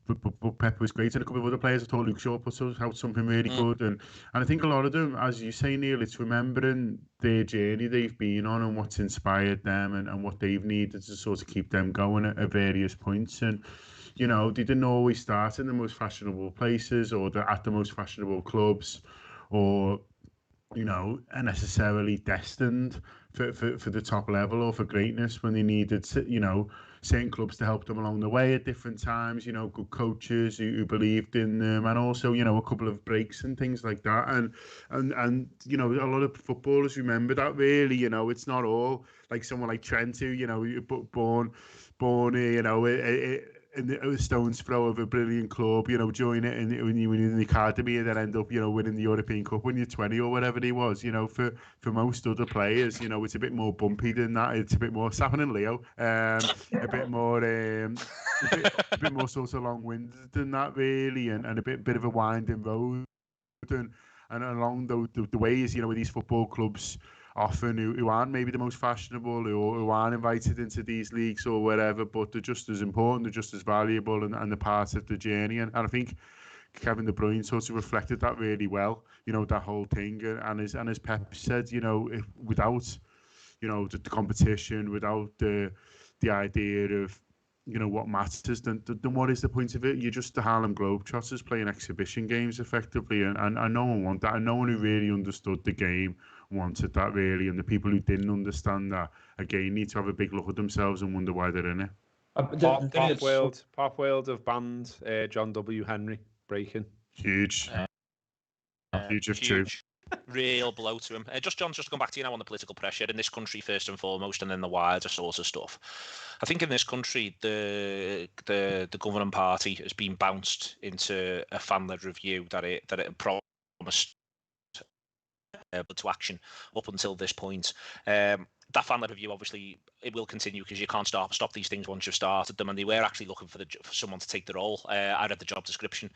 but Pep was great, and a couple of other players. I thought Luke Shaw put out something really good, and I think a lot of them, as you say, Neil, it's remembering their journey they've been on and what's inspired them and what they've needed to sort of keep them going at various points. And they didn't always start in the most fashionable places or at the most fashionable clubs, or are necessarily destined for the top level or for greatness when they needed, certain clubs to help them along the way at different times, good coaches who believed in them, and also, a couple of breaks and things like that. And a lot of footballers remember that, really. It's not all like someone like Trent who, born in a stone's throw of a brilliant club, join it when you win in the academy and then end up, winning the European Cup when you're 20 or whatever he was. For most other players, it's a bit more bumpy than that. It's a bit more Saffron and Leo, a bit more, a bit more sort of long-winded than that, really, and a bit of a winding road. And along the ways, with these football clubs, often who aren't maybe the most fashionable, who aren't invited into these leagues or whatever, but they're just as important, they're just as valuable, and they're part of the journey. And I think Kevin De Bruyne sort of reflected that really well, that whole thing. And as Pep said, if without, the competition, without the idea of, what matters, then what is the point of it? You're just the Harlem Globetrotters playing exhibition games, effectively, and no one wanted that, and no one who really understood the game wanted that, really. And the people who didn't understand that, again, need to have a big look at themselves and wonder why they're in it. Pop World have banned John W. Henry breaking. Huge. Huge. Real blow to him. Just going back to on the political pressure in this country first and foremost, and then the wider sort of stuff. I think in this country, the governing party has been bounced into a fan-led review that it promised to action up until this point. That fan-led review, obviously, it will continue because you can't stop these things once you've started them, and they were actually looking for someone to take the role. I read the job description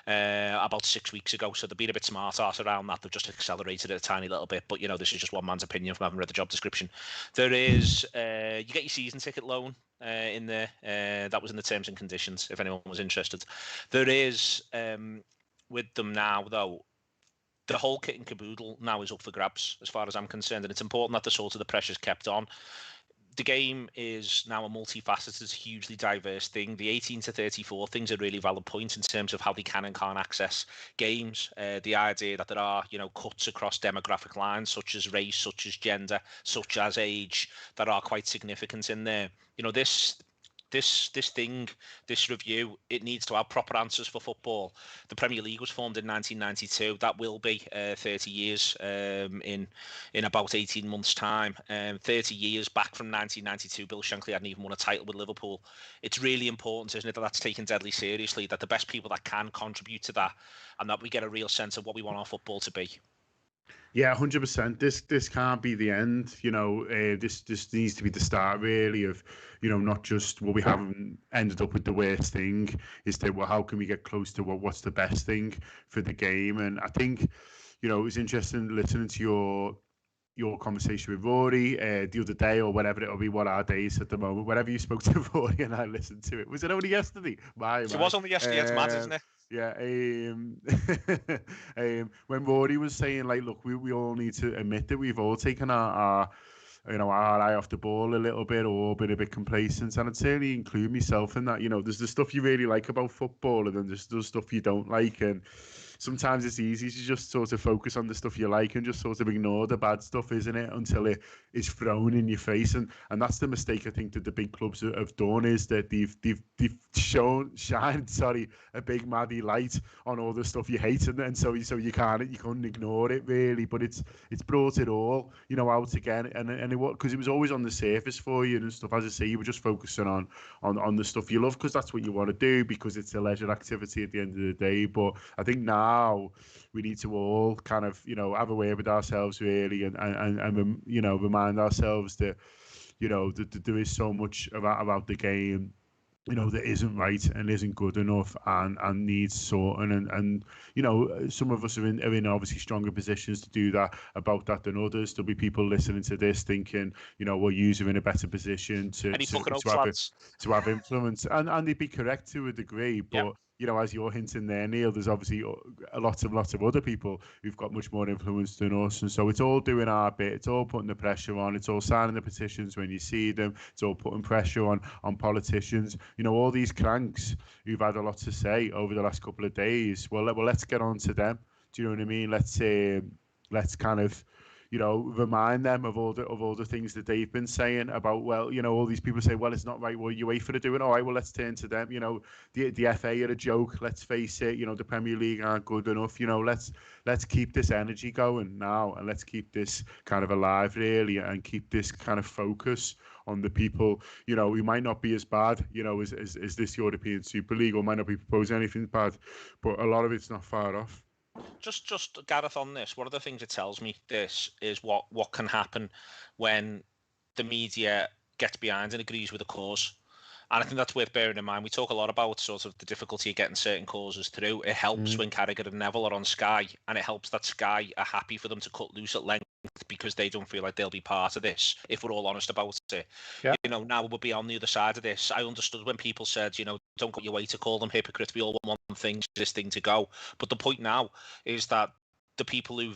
about 6 weeks ago, so they've been a bit smart-ass around that. They've just accelerated it a tiny little bit, but, this is just one man's opinion from having read the job description. There is, you get your season ticket loan in there. That was in the terms and conditions, if anyone was interested. There is, with them now, though, the whole kit and caboodle now is up for grabs, as far as I'm concerned, and it's important that the pressure's kept on. The game is now a multifaceted, hugely diverse thing. The 18 to 34 thing's a really valid point in terms of how they can and can't access games. The idea that there are, cuts across demographic lines, such as race, such as gender, such as age, that are quite significant in there. This review, it needs to have proper answers for football. The Premier League was formed in 1992. That will be 30 years in about 18 months' time. 30 years back from 1992, Bill Shankly hadn't even won a title with Liverpool. It's really important, isn't it, that that's taken deadly seriously, that the best people that can contribute to that, and that we get a real sense of what we want our football to be. Yeah, 100%. This can't be the end. This needs to be the start, really, of not just what we haven't ended up with the worst thing. Is that, well, how can we get close to what's the best thing for the game? And I think it was interesting listening to your conversation with Rory the other day, or whatever it'll be, what our days at the moment. Whenever you spoke to Rory and I listened to it, was it only yesterday? It was only yesterday. It's mad, isn't it? Yeah. When Rory was saying, like, look, we all need to admit that we've all taken our eye off the ball a little bit, or been a bit complacent, and I'd certainly include myself in that. There's the stuff you really like about football, and then there's the stuff you don't like, and sometimes it's easy to just sort of focus on the stuff you like and just sort of ignore the bad stuff, isn't it? Until it is thrown in your face, and that's the mistake I think that the big clubs have done, is that they've shined a big maddy light on all the stuff you hate, and so you couldn't ignore it, really. But it's brought it all out again, and it because it was always on the surface for you and stuff. As I say, you were just focusing on the stuff you love, because that's what you want to do, because it's a leisure activity at the end of the day. But I think now we need to all kind of have a way with ourselves, really, and remind ourselves that that there is so much about the game that isn't right and isn't good enough, and needs sorting, and some of us are in obviously stronger positions to do that about that than others. There'll be people listening to this thinking well, you're in a better position to have influence, and they'd be correct to a degree, but yep. As you're hinting there, Neil, there's obviously lots of other people who've got much more influence than us, and so it's all doing our bit. It's all putting the pressure on. It's all signing the petitions when you see them. It's all putting pressure on politicians. All these cranks who've had a lot to say over the last couple of days. Well, let's get on to them. Do you know what I mean? Let's kind of remind them of all the things that they've been saying about, well, all these people say, well, it's not right, well, UEFA are doing, all right, well, let's turn to them. The FA are a joke, let's face it. The Premier League aren't good enough. Let's keep this energy going now, and let's keep this kind of alive, really, and keep this kind of focus on the people who might not be as bad as this European Super League, or might not be proposing anything bad, but a lot of it's not far off. Just Gareth, on this, one of the things it tells me this is what can happen when the media gets behind and agrees with a cause. And I think that's worth bearing in mind. We talk a lot about sort of the difficulty of getting certain causes through. It helps when Carragher and Neville are on Sky, and it helps that Sky are happy for them to cut loose at length, because they don't feel like they'll be part of this, if we're all honest about it. Yeah. Now we'll be on the other side of this. I understood when people said, don't go your way to call them hypocrites. We all want one thing, this thing to go. But the point now is that the people who,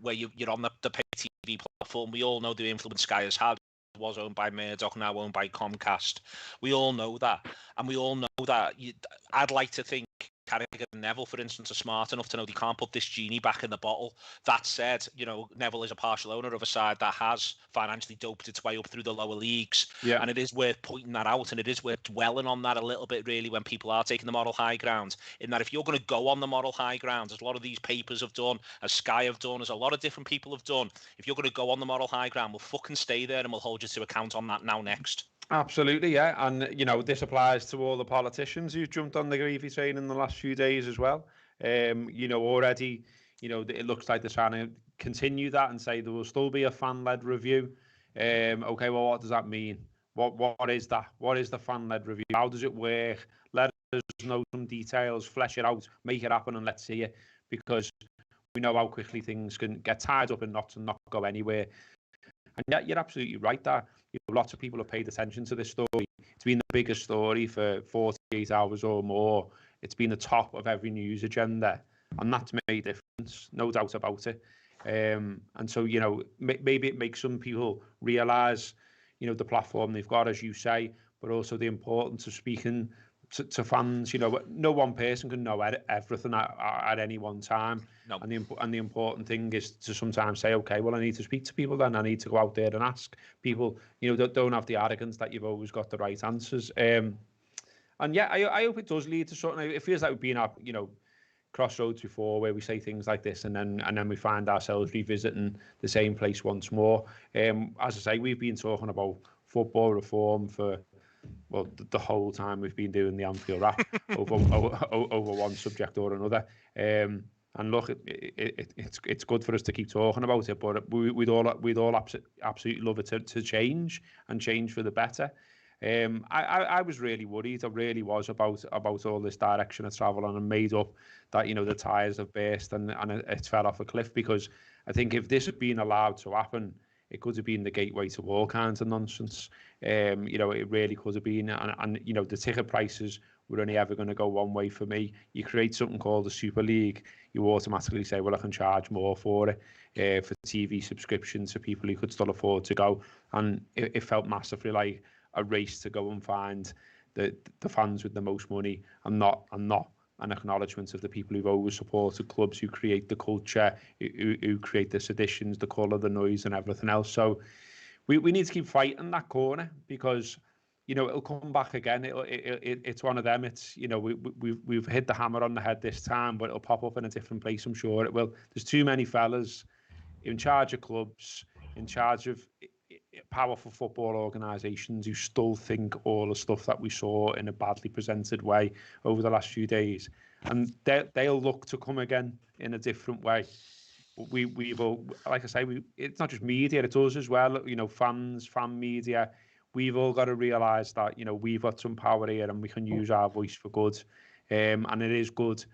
where you're on the pay TV platform, we all know the influence Sky has had. Was owned by Murdoch, now owned by Comcast. We all know that, and we all know that. I'd like to think Carragher and Neville, for instance, are smart enough to know they can't put this genie back in the bottle. That said, Neville is a partial owner of a side that has financially doped its way up through the lower leagues. Yeah. And it is worth pointing that out, and it is worth dwelling on that a little bit, really, when people are taking the moral high ground. In that, if you're going to go on the moral high ground, as a lot of these papers have done, as Sky have done, as a lot of different people have done, if you're going to go on the moral high ground, we'll fucking stay there, and we'll hold you to account on that now next. Absolutely, yeah. And, this applies to all the politicians who've jumped on the gravy train in the last few days as well. Already, it looks like they're trying to continue that and say there will still be a fan-led review. Okay, well, what does that mean? What is that? What is the fan-led review? How does it work? Let us know some details, flesh it out, make it happen, and let's see it. Because we know how quickly things can get tied up in knots and not go anywhere. And yeah, you're absolutely right that lots of people have paid attention to this story. It's been the biggest story for 48 hours or more. It's been the top of every news agenda, and that's made a difference, no doubt about it. And so, maybe it makes some people realise, the platform they've got, as you say, but also the importance of speaking to fans. No one person can know everything at any one time. No. And the important thing is to sometimes say, okay, well, I need to speak to people, then I need to go out there and ask people. Don't have the arrogance that you've always got the right answers. And yeah, I hope it does lead to something. It feels like we've been at crossroads before, where we say things like this, and then we find ourselves revisiting the same place once more. As I say, we've been talking about football reform for the whole time we've been doing the Anfield Wrap over one subject or another. And look, it's good for us to keep talking about it, but we'd all absolutely love it to change and change for the better. I was really worried. I really was about all this direction of travel, and I'm made up that the tyres have burst and it's fell off a cliff, because I think if this had been allowed to happen, it could have been the gateway to all kinds of nonsense. It really could have been, and the ticket prices were only ever going to go one way for me. You create something called a Super League, you automatically say, well, I can charge more for it, for TV subscriptions for people who could still afford to go. And it felt massively like a race to go and find the fans with the most money, and not an acknowledgement of the people who've always supported clubs, who create the culture, who create the seditions, the colour, the noise and everything else. So we need to keep fighting that corner, because it'll come back again. It's one of them. It's we've hit the hammer on the head this time, but it'll pop up in a different place, I'm sure it will. There's too many fellas in charge of clubs, in charge of powerful football organisations, who still think all the stuff that we saw in a badly presented way over the last few days, and they'll look to come again in a different way. We've all, like I say, it's not just media, it's us as well. Fans, fan media. We've all got to realise that we've got some power here, and we can use our voice for good. And it is good.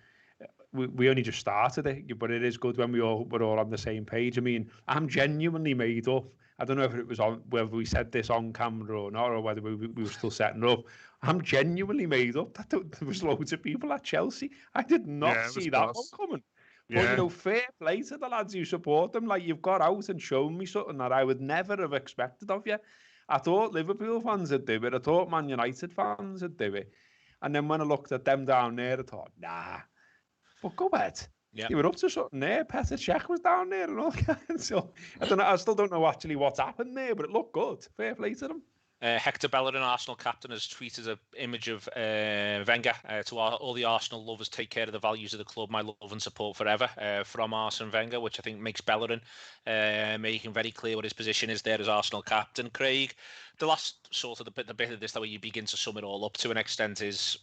We only just started it, but it is good when we're all on the same page. I mean, I'm genuinely made up. I don't know whether we said this on camera or not, or whether we were still setting up. I'm genuinely made up that there was loads of people at Chelsea. I did not see that one coming. Yeah. But fair play to the lads who support them. Like, you've got out and shown me something that I would never have expected of you. I thought Liverpool fans would do it. I thought Man United fans would do it. And then when I looked at them down there, I thought, nah. But go ahead. Yeah. You were up to something there. Petr Cech was down there and all kinds. So I don't know. I still don't know actually what's happened there, but it looked good. Fair play to them. Hector Bellerin, Arsenal captain, has tweeted an image of Wenger to all the Arsenal lovers. Take care of the values of the club. My love and support forever, from Arsene Wenger, which I think makes Bellerin making very clear what his position is there as Arsenal captain. Craig, the last sort of the bit of this that way you begin to sum it all up to an extent is,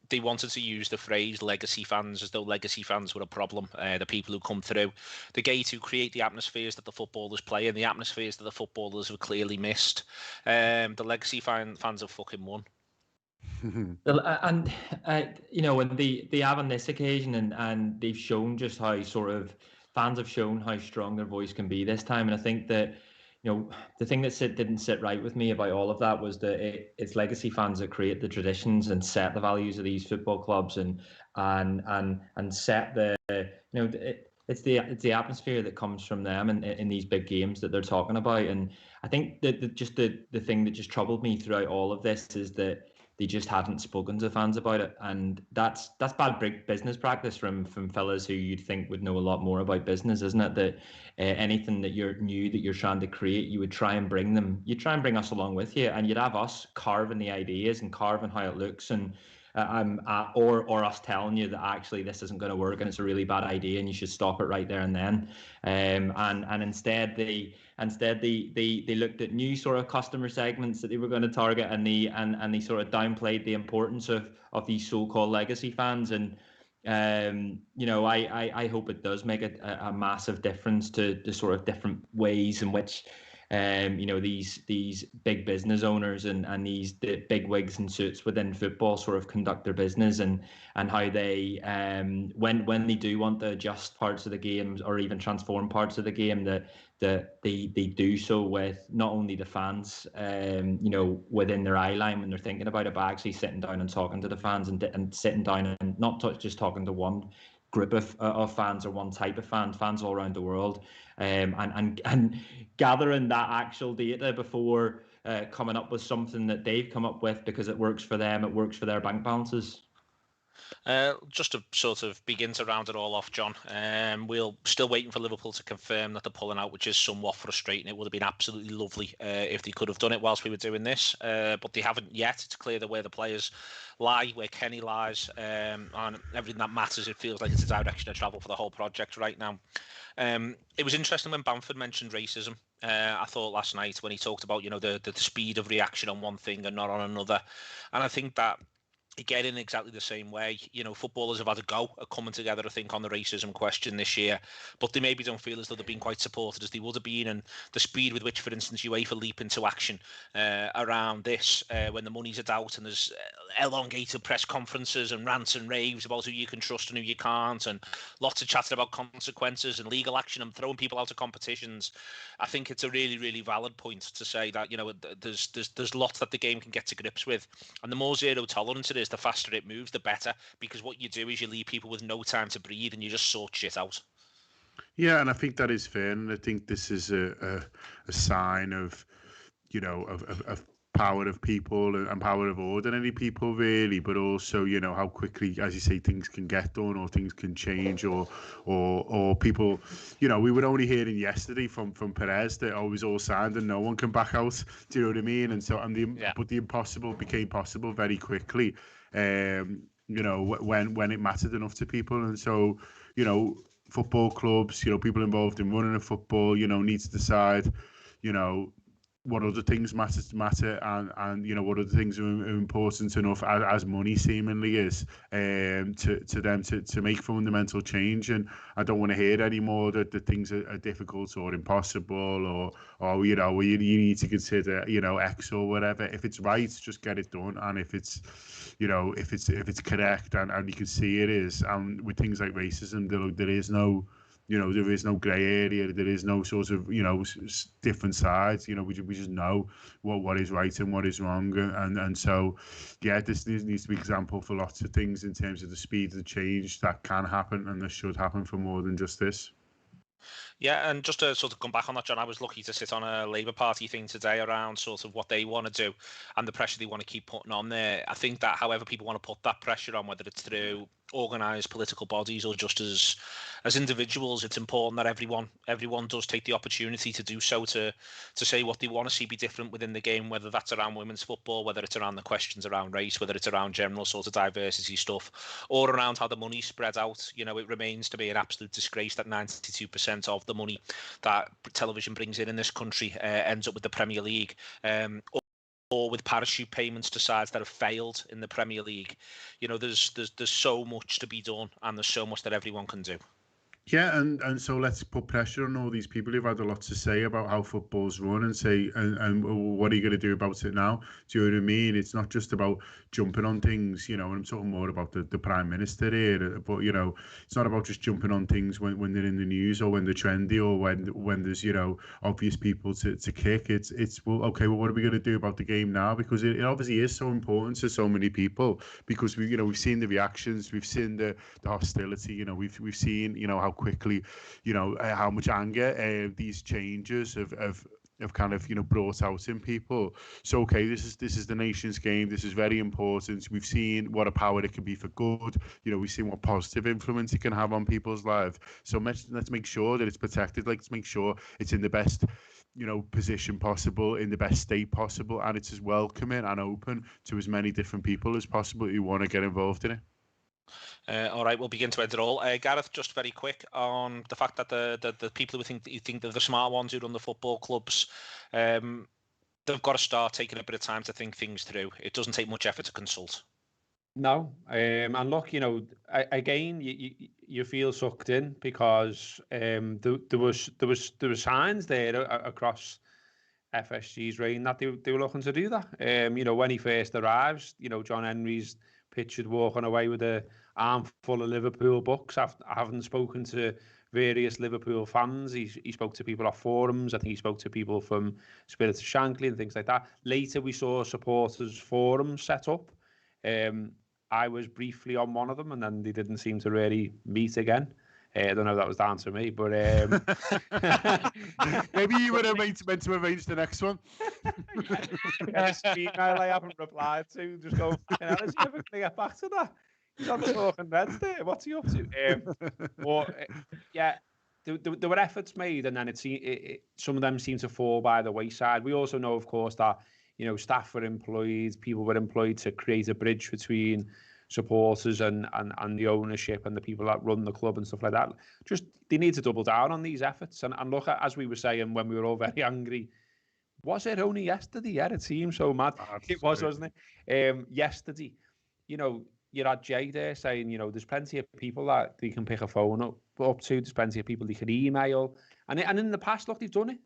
they wanted to use the phrase legacy fans, as though legacy fans were a problem. The people who come through the gate, who create the atmospheres that the footballers play in, the atmospheres that the footballers have clearly missed. The legacy fans have fucking won. And when they have on this occasion, and they've shown just how fans have shown how strong their voice can be this time. And I think that, the thing that didn't sit right with me about all of that was that it's legacy fans that create the traditions and set the values of these football clubs, and set the it's the atmosphere that comes from them in these big games that they're talking about. And I think that the thing that just troubled me throughout all of this is that they just hadn't spoken to fans about it, and that's bad business practice from fellas who you'd think would know a lot more about business, isn't it? That anything that you're trying to create, you would try and bring us along with you, and you'd have us carving the ideas and carving how it looks, and or us telling you that actually this isn't going to work and it's a really bad idea and you should stop it right there and then. And instead they looked at new sort of customer segments that they were going to target, and they sort of downplayed the importance of these so-called legacy fans. And I hope it does make a massive difference to the sort of different ways in which these big business owners and the big wigs and suits within football sort of conduct their business, and how they when they do want to adjust parts of the game or even transform parts of the game, that they do so with not only the fans within their eye line when they're thinking about it, but actually sitting down and talking to the fans, and sitting down and not just talking to one group of fans or one type of fans all around the world, and gathering that actual data before coming up with something that they've come up with because it works for them, it works for their bank balances. Just to sort of begin to round it all off, John, we're still waiting for Liverpool to confirm that they're pulling out, which is somewhat frustrating. It would have been absolutely lovely if they could have done it whilst we were doing this, but they haven't yet. It's clear where the players lie, where Kenny lies, and everything that matters. It feels like it's a direction of travel for the whole project right now. It was interesting when Bamford mentioned racism. I thought last night when he talked about the speed of reaction on one thing and not on another, and I think that Again, in exactly the same way, you know, footballers have had a go at coming together, I think, on the racism question this year, but they maybe don't feel as though they've been quite supported as they would have been, and the speed with which, for instance, UEFA leap into action around this when the money's at out and there's elongated press conferences and rants and raves about who you can trust and who you can't, and lots of chatter about consequences and legal action and throwing people out of competitions. I think it's a really, really valid point to say that, you know, there's lots that the game can get to grips with, and the more zero tolerance it is, the faster it moves, the better, because what you do is you leave people with no time to breathe and you just sort shit out. Yeah, and I think that is fair, and I think this is a sign of, you know, of power of people and power of ordinary people, really, but also, you know, how quickly, as you say, things can get done or things can change, or people, you know, we were only hearing yesterday from Perez that it was all signed and no one can back out. Do you know what I mean? And so, but the impossible became possible very quickly. You know, when it mattered enough to people, and so, you know, football clubs, you know, people involved in running a football, you know, need to decide, you know, what other things matter, and you know, what other things are important enough as money seemingly is, to them to make fundamental change. And I don't want to hear anymore that things are difficult or impossible, or you know, you need to consider, you know, X or whatever. If it's right, just get it done, and if it's, you know, if it's correct, and you can see it is, and with things like racism, there is no, you know, there is no grey area. There is no sort of, you know, different sides. You know, we just know what is right and what is wrong, and so, yeah, this needs to be an example for lots of things in terms of the speed of change that can happen and that should happen for more than just this. Yeah, and just to sort of come back on that, John, I was lucky to sit on a Labour Party thing today around sort of what they want to do and the pressure they want to keep putting on there. I think that however people want to put that pressure on, whether it's through organised political bodies or just as individuals, it's important that everyone does take the opportunity to do so, to say what they want to see be different within the game, whether that's around women's football, whether it's around the questions around race, whether it's around general sort of diversity stuff, or around how the money's spread out. You know, it remains to be an absolute disgrace that 92% of the money that television brings in this country ends up with the Premier League, or with parachute payments to sides that have failed in the Premier League. You know, there's so much to be done, and there's so much that everyone can do. Yeah, and so let's put pressure on all these people who've had a lot to say about how football's run, and say, and what are you going to do about it now? Do you know what I mean? It's not just about jumping on things, you know, and I'm talking more about the Prime Minister here, but, you know, it's not about just jumping on things when they're in the news or when they're trendy or when there's, you know, obvious people to kick. It's well, okay, well, what are we going to do about the game now? Because it obviously is so important to so many people, because we've seen the reactions, we've seen the hostility, you know, we've seen, you know, how quickly, you know, how much anger these changes have kind of, you know, brought out in people. So, okay, this is the nation's game. This is very important. We've seen what a power it can be for good. You know, we've seen what positive influence it can have on people's lives. So let's make sure that it's protected. Let's make sure it's in the best, you know, position possible, in the best state possible, and it's as welcoming and open to as many different people as possible who want to get involved in it. All right, we'll begin to end it all. Gareth, just very quick on the fact that the people who think they're the smart ones who run the football clubs, they've got to start taking a bit of time to think things through. It doesn't take much effort to consult. No, and look, you know, again, you feel sucked in because there was signs there across FSG's reign that they were looking to do that. You know, when he first arrives, you know, John Henry's pictured walking away with a armful of Liverpool books. Having spoken to various Liverpool fans, he spoke to people off forums. I think he spoke to people from Spirit of Shankly and things like that. Later, we saw supporters forums set up. I was briefly on one of them, and then they didn't seem to really meet again. I don't know if that was down to me, but maybe you would have meant to arrange the next one. This email I haven't replied to, just go, is he ever going to get back to that? He's on the Talking Reds there. What's he up to? Yeah, there were efforts made, and then some of them seem to fall by the wayside. We also know, of course, that, you know, staff were employed, people were employed to create a bridge between supporters and the ownership and the people that run the club and stuff like that. Just, they need to double down on these efforts. And look, as we were saying when we were all very angry, was it only yesterday? Yeah, it seemed so mad. It was, wasn't it? Yesterday, you know, you had Jay there saying, you know, there's plenty of people that they can pick a phone up to. There's plenty of people they can email, and in the past, look, they've done it.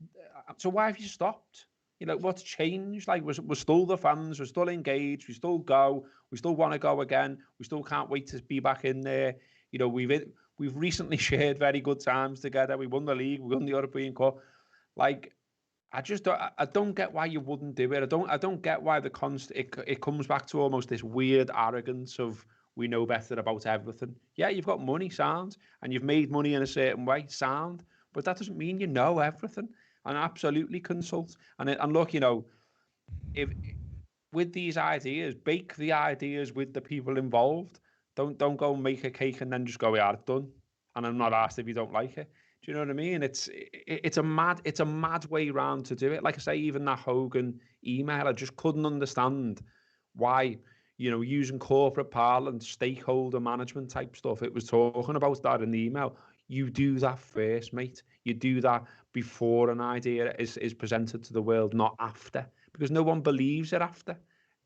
So why have you stopped? You know, what's changed? Like, we're still the fans, we're still engaged, we still go, we still want to go again, we still can't wait to be back in there. You know, we've recently shared very good times together. We won the league, we won the European Cup. Like, I don't get why you wouldn't do it. I don't get why it comes back to almost this weird arrogance of we know better about everything. Yeah, you've got money, sound, and you've made money in a certain way, sound, but that doesn't mean you know everything. And absolutely consult. And look, you know, if with these ideas, bake the ideas with the people involved. Don't go and make a cake and then just go, yeah, it's done. And I'm not asked if you don't like it. Do you know what I mean? It's a mad way round to do it. Like I say, even that Hogan email, I just couldn't understand why, you know, using corporate parlance, stakeholder management type stuff. It was talking about that in the email. You do that first, mate. You do that before an idea is presented to the world, not after, because no one believes it after,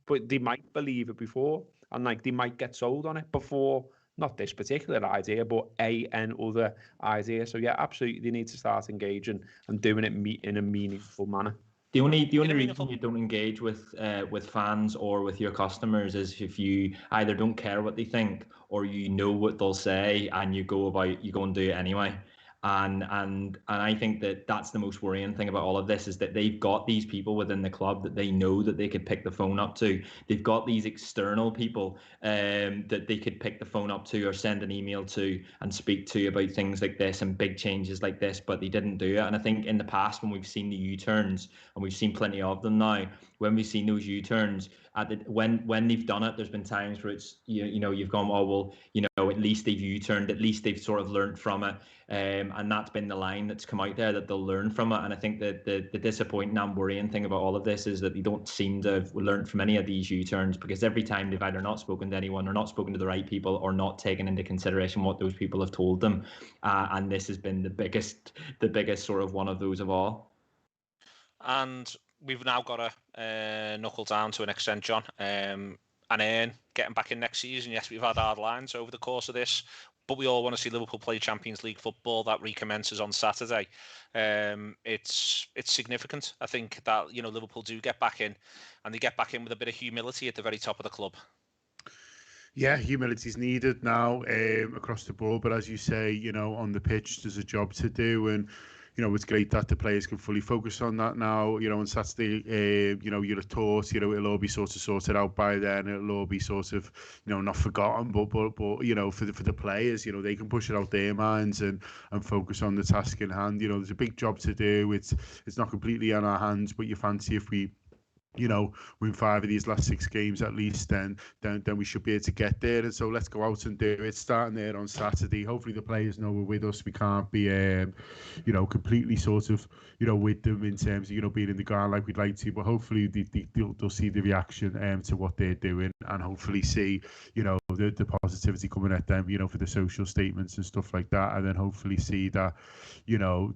but they might believe it before, and like they might get sold on it before, not this particular idea, but an other idea. So yeah, absolutely, they need to start engaging and doing it in a meaningful manner. The only reason you don't engage with fans or with your customers is if you either don't care what they think or you know what they'll say and you go and do it anyway. And I think that's the most worrying thing about all of this is that they've got these people within the club that they know that they could pick the phone up to. They've got these external people that they could pick the phone up to or send an email to and speak to about things like this and big changes like this, but they didn't do it. And I think in the past when we've seen the U-turns, and we've seen plenty of them now, when we've seen those U-turns, when they've done it, there's been times where it's you know you've gone, oh well, you know, at least they've U-turned, at least they've sort of learned from it, and that's been the line that's come out there, that they'll learn from it. And I think that the disappointing and worrying thing about all of this is that they don't seem to have learned from any of these U-turns, because every time they've either not spoken to anyone or not spoken to the right people or not taken into consideration what those people have told them, and this has been the biggest sort of one of those of all. And we've now got to knuckle down to an extent, John. And Hannan getting back in next season. Yes, we've had hard lines over the course of this, but we all want to see Liverpool play Champions League football. That recommences on Saturday. It's significant. I think that, you know, Liverpool do get back in, and they get back in with a bit of humility at the very top of the club. Yeah, humility is needed now across the board. But as you say, you know, on the pitch, there's a job to do, and you know, it's great that the players can fully focus on that now. You know, on Saturday, you know, you'd have thought, you know, it'll all be sort of sorted out by then. It'll all be sort of, you know, not forgotten, but you know, for the players, you know, they can push it out their minds and focus on the task in hand. You know, there's a big job to do. It's not completely on our hands, but you fancy if we, you know, win 5 of these last 6 games at least, then we should be able to get there. And so let's go out and do it. Starting there on Saturday. Hopefully the players know we're with us. We can't be, you know, completely sort of, you know, with them in terms of, you know, being in the ground like we'd like to. But hopefully they'll see the reaction to what they're doing, and hopefully see, you know, the positivity coming at them, you know, for the social statements and stuff like that, and then hopefully see that, you know,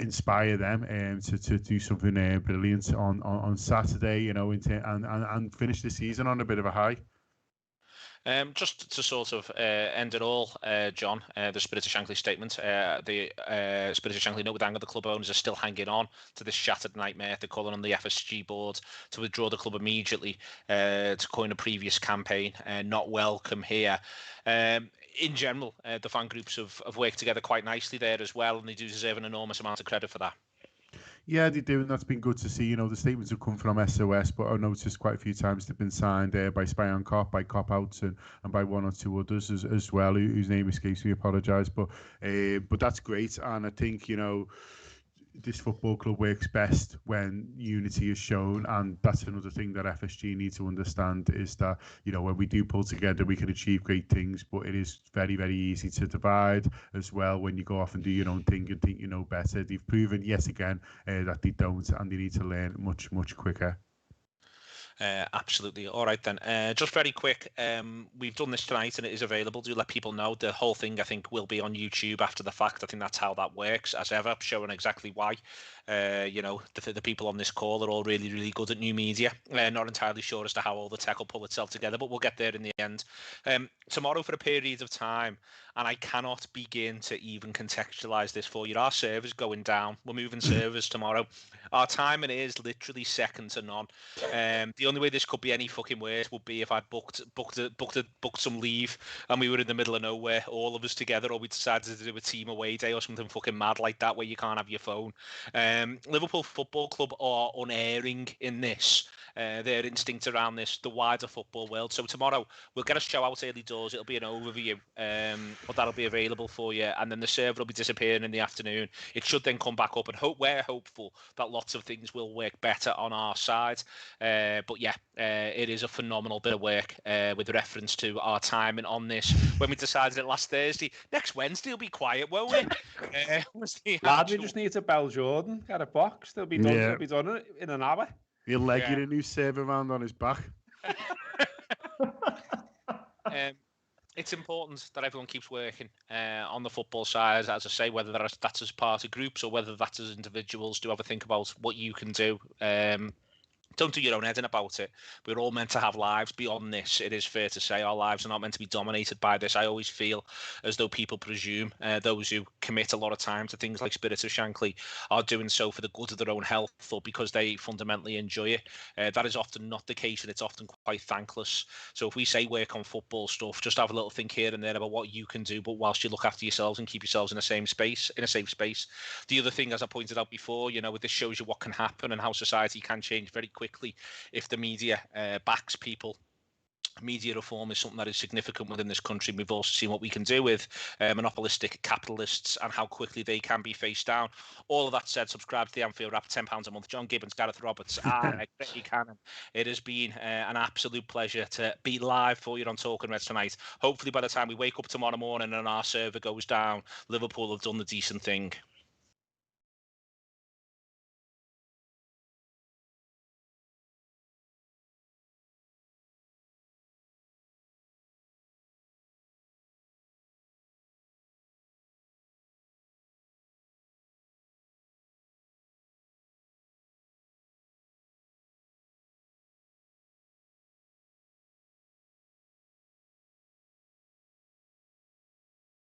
inspire them to do something brilliant on Saturday, you know, and finish the season on a bit of a high. Just to sort of end it all, John, the Spirit of Shankly statement, the Spirit of Shankly note with anger the club owners are still hanging on to this shattered nightmare. They're calling on the FSG board to withdraw the club immediately, to coin a previous campaign, not welcome here. In general, the fan groups have worked together quite nicely there as well, and they do deserve an enormous amount of credit for that. Yeah, they do, and that's been good to see. You know, the statements have come from SOS, but I noticed quite a few times they've been signed by Spy on Cop, by Cop Outs, and by 1 or 2 others as well, whose name escapes me. Apologise, but that's great, and I think, you know, this football club works best when unity is shown, and that's another thing that FSG need to understand, is that, you know, when we do pull together we can achieve great things, but it is very, very easy to divide as well when you go off and do your own thing and think you know better. They've proven yet again that they don't, and they need to learn much quicker. Absolutely. All right then. Just very quick. We've done this tonight and it is available. Do let people know. The whole thing, I think, will be on YouTube after the fact. I think that's how that works, as ever, showing exactly why. The people on this call are all really, really good at new media. Not entirely sure as to how all the tech will pull itself together, but we'll get there in the end. Tomorrow, for a period of time, and I cannot begin to even contextualize this for you. Our server's going down. We're moving servers tomorrow. Our timing is literally second to none. The only way this could be any fucking worse would be if I'd booked some leave and we were in the middle of nowhere, all of us together, or we decided to do a team away day or something fucking mad like that where you can't have your phone. Liverpool Football Club are unerring in this. Their instinct around this, the wider football world. So tomorrow we'll get a show out early doors. It'll be an overview, but that'll be available for you. And then the server will be disappearing in the afternoon. It should then come back up, and we're hopeful that lots of things will work better on our side. But yeah, it is a phenomenal bit of work with reference to our timing on this. When we decided it last Thursday, next Wednesday will be quiet, won't it? Lad, we just need to bell Jordan, get a box. They'll be done. They'll be done in an hour. He'll leg you a new server round on his back. It's important that everyone keeps working on the football side, as I say, whether that's as part of groups or whether that's as individuals. Do have a think about what you can do. Don't do your own heading about it. We're all meant to have lives beyond this. It is fair to say our lives are not meant to be dominated by this. I always feel as though people presume those who commit a lot of time to things like Spirit of Shankly are doing so for the good of their own health or because they fundamentally enjoy it. That is often not the case, and it's often quite thankless. So if we say work on football stuff, just have a little think here and there about what you can do, but whilst you look after yourselves and keep yourselves in a safe space. The other thing, as I pointed out before, this shows you what can happen and how society can change very quickly if the media backs people. Media reform is something that is significant within this country. We've also seen what we can do with monopolistic capitalists and how quickly they can be faced down. All of that said, subscribe to the Anfield Wrap, £10 a month. John Gibbons, Gareth Roberts, and Hannan. It has been an absolute pleasure to be live for you on Talking Reds tonight. Hopefully by the time we wake up tomorrow morning and our server goes down, Liverpool have done the decent thing.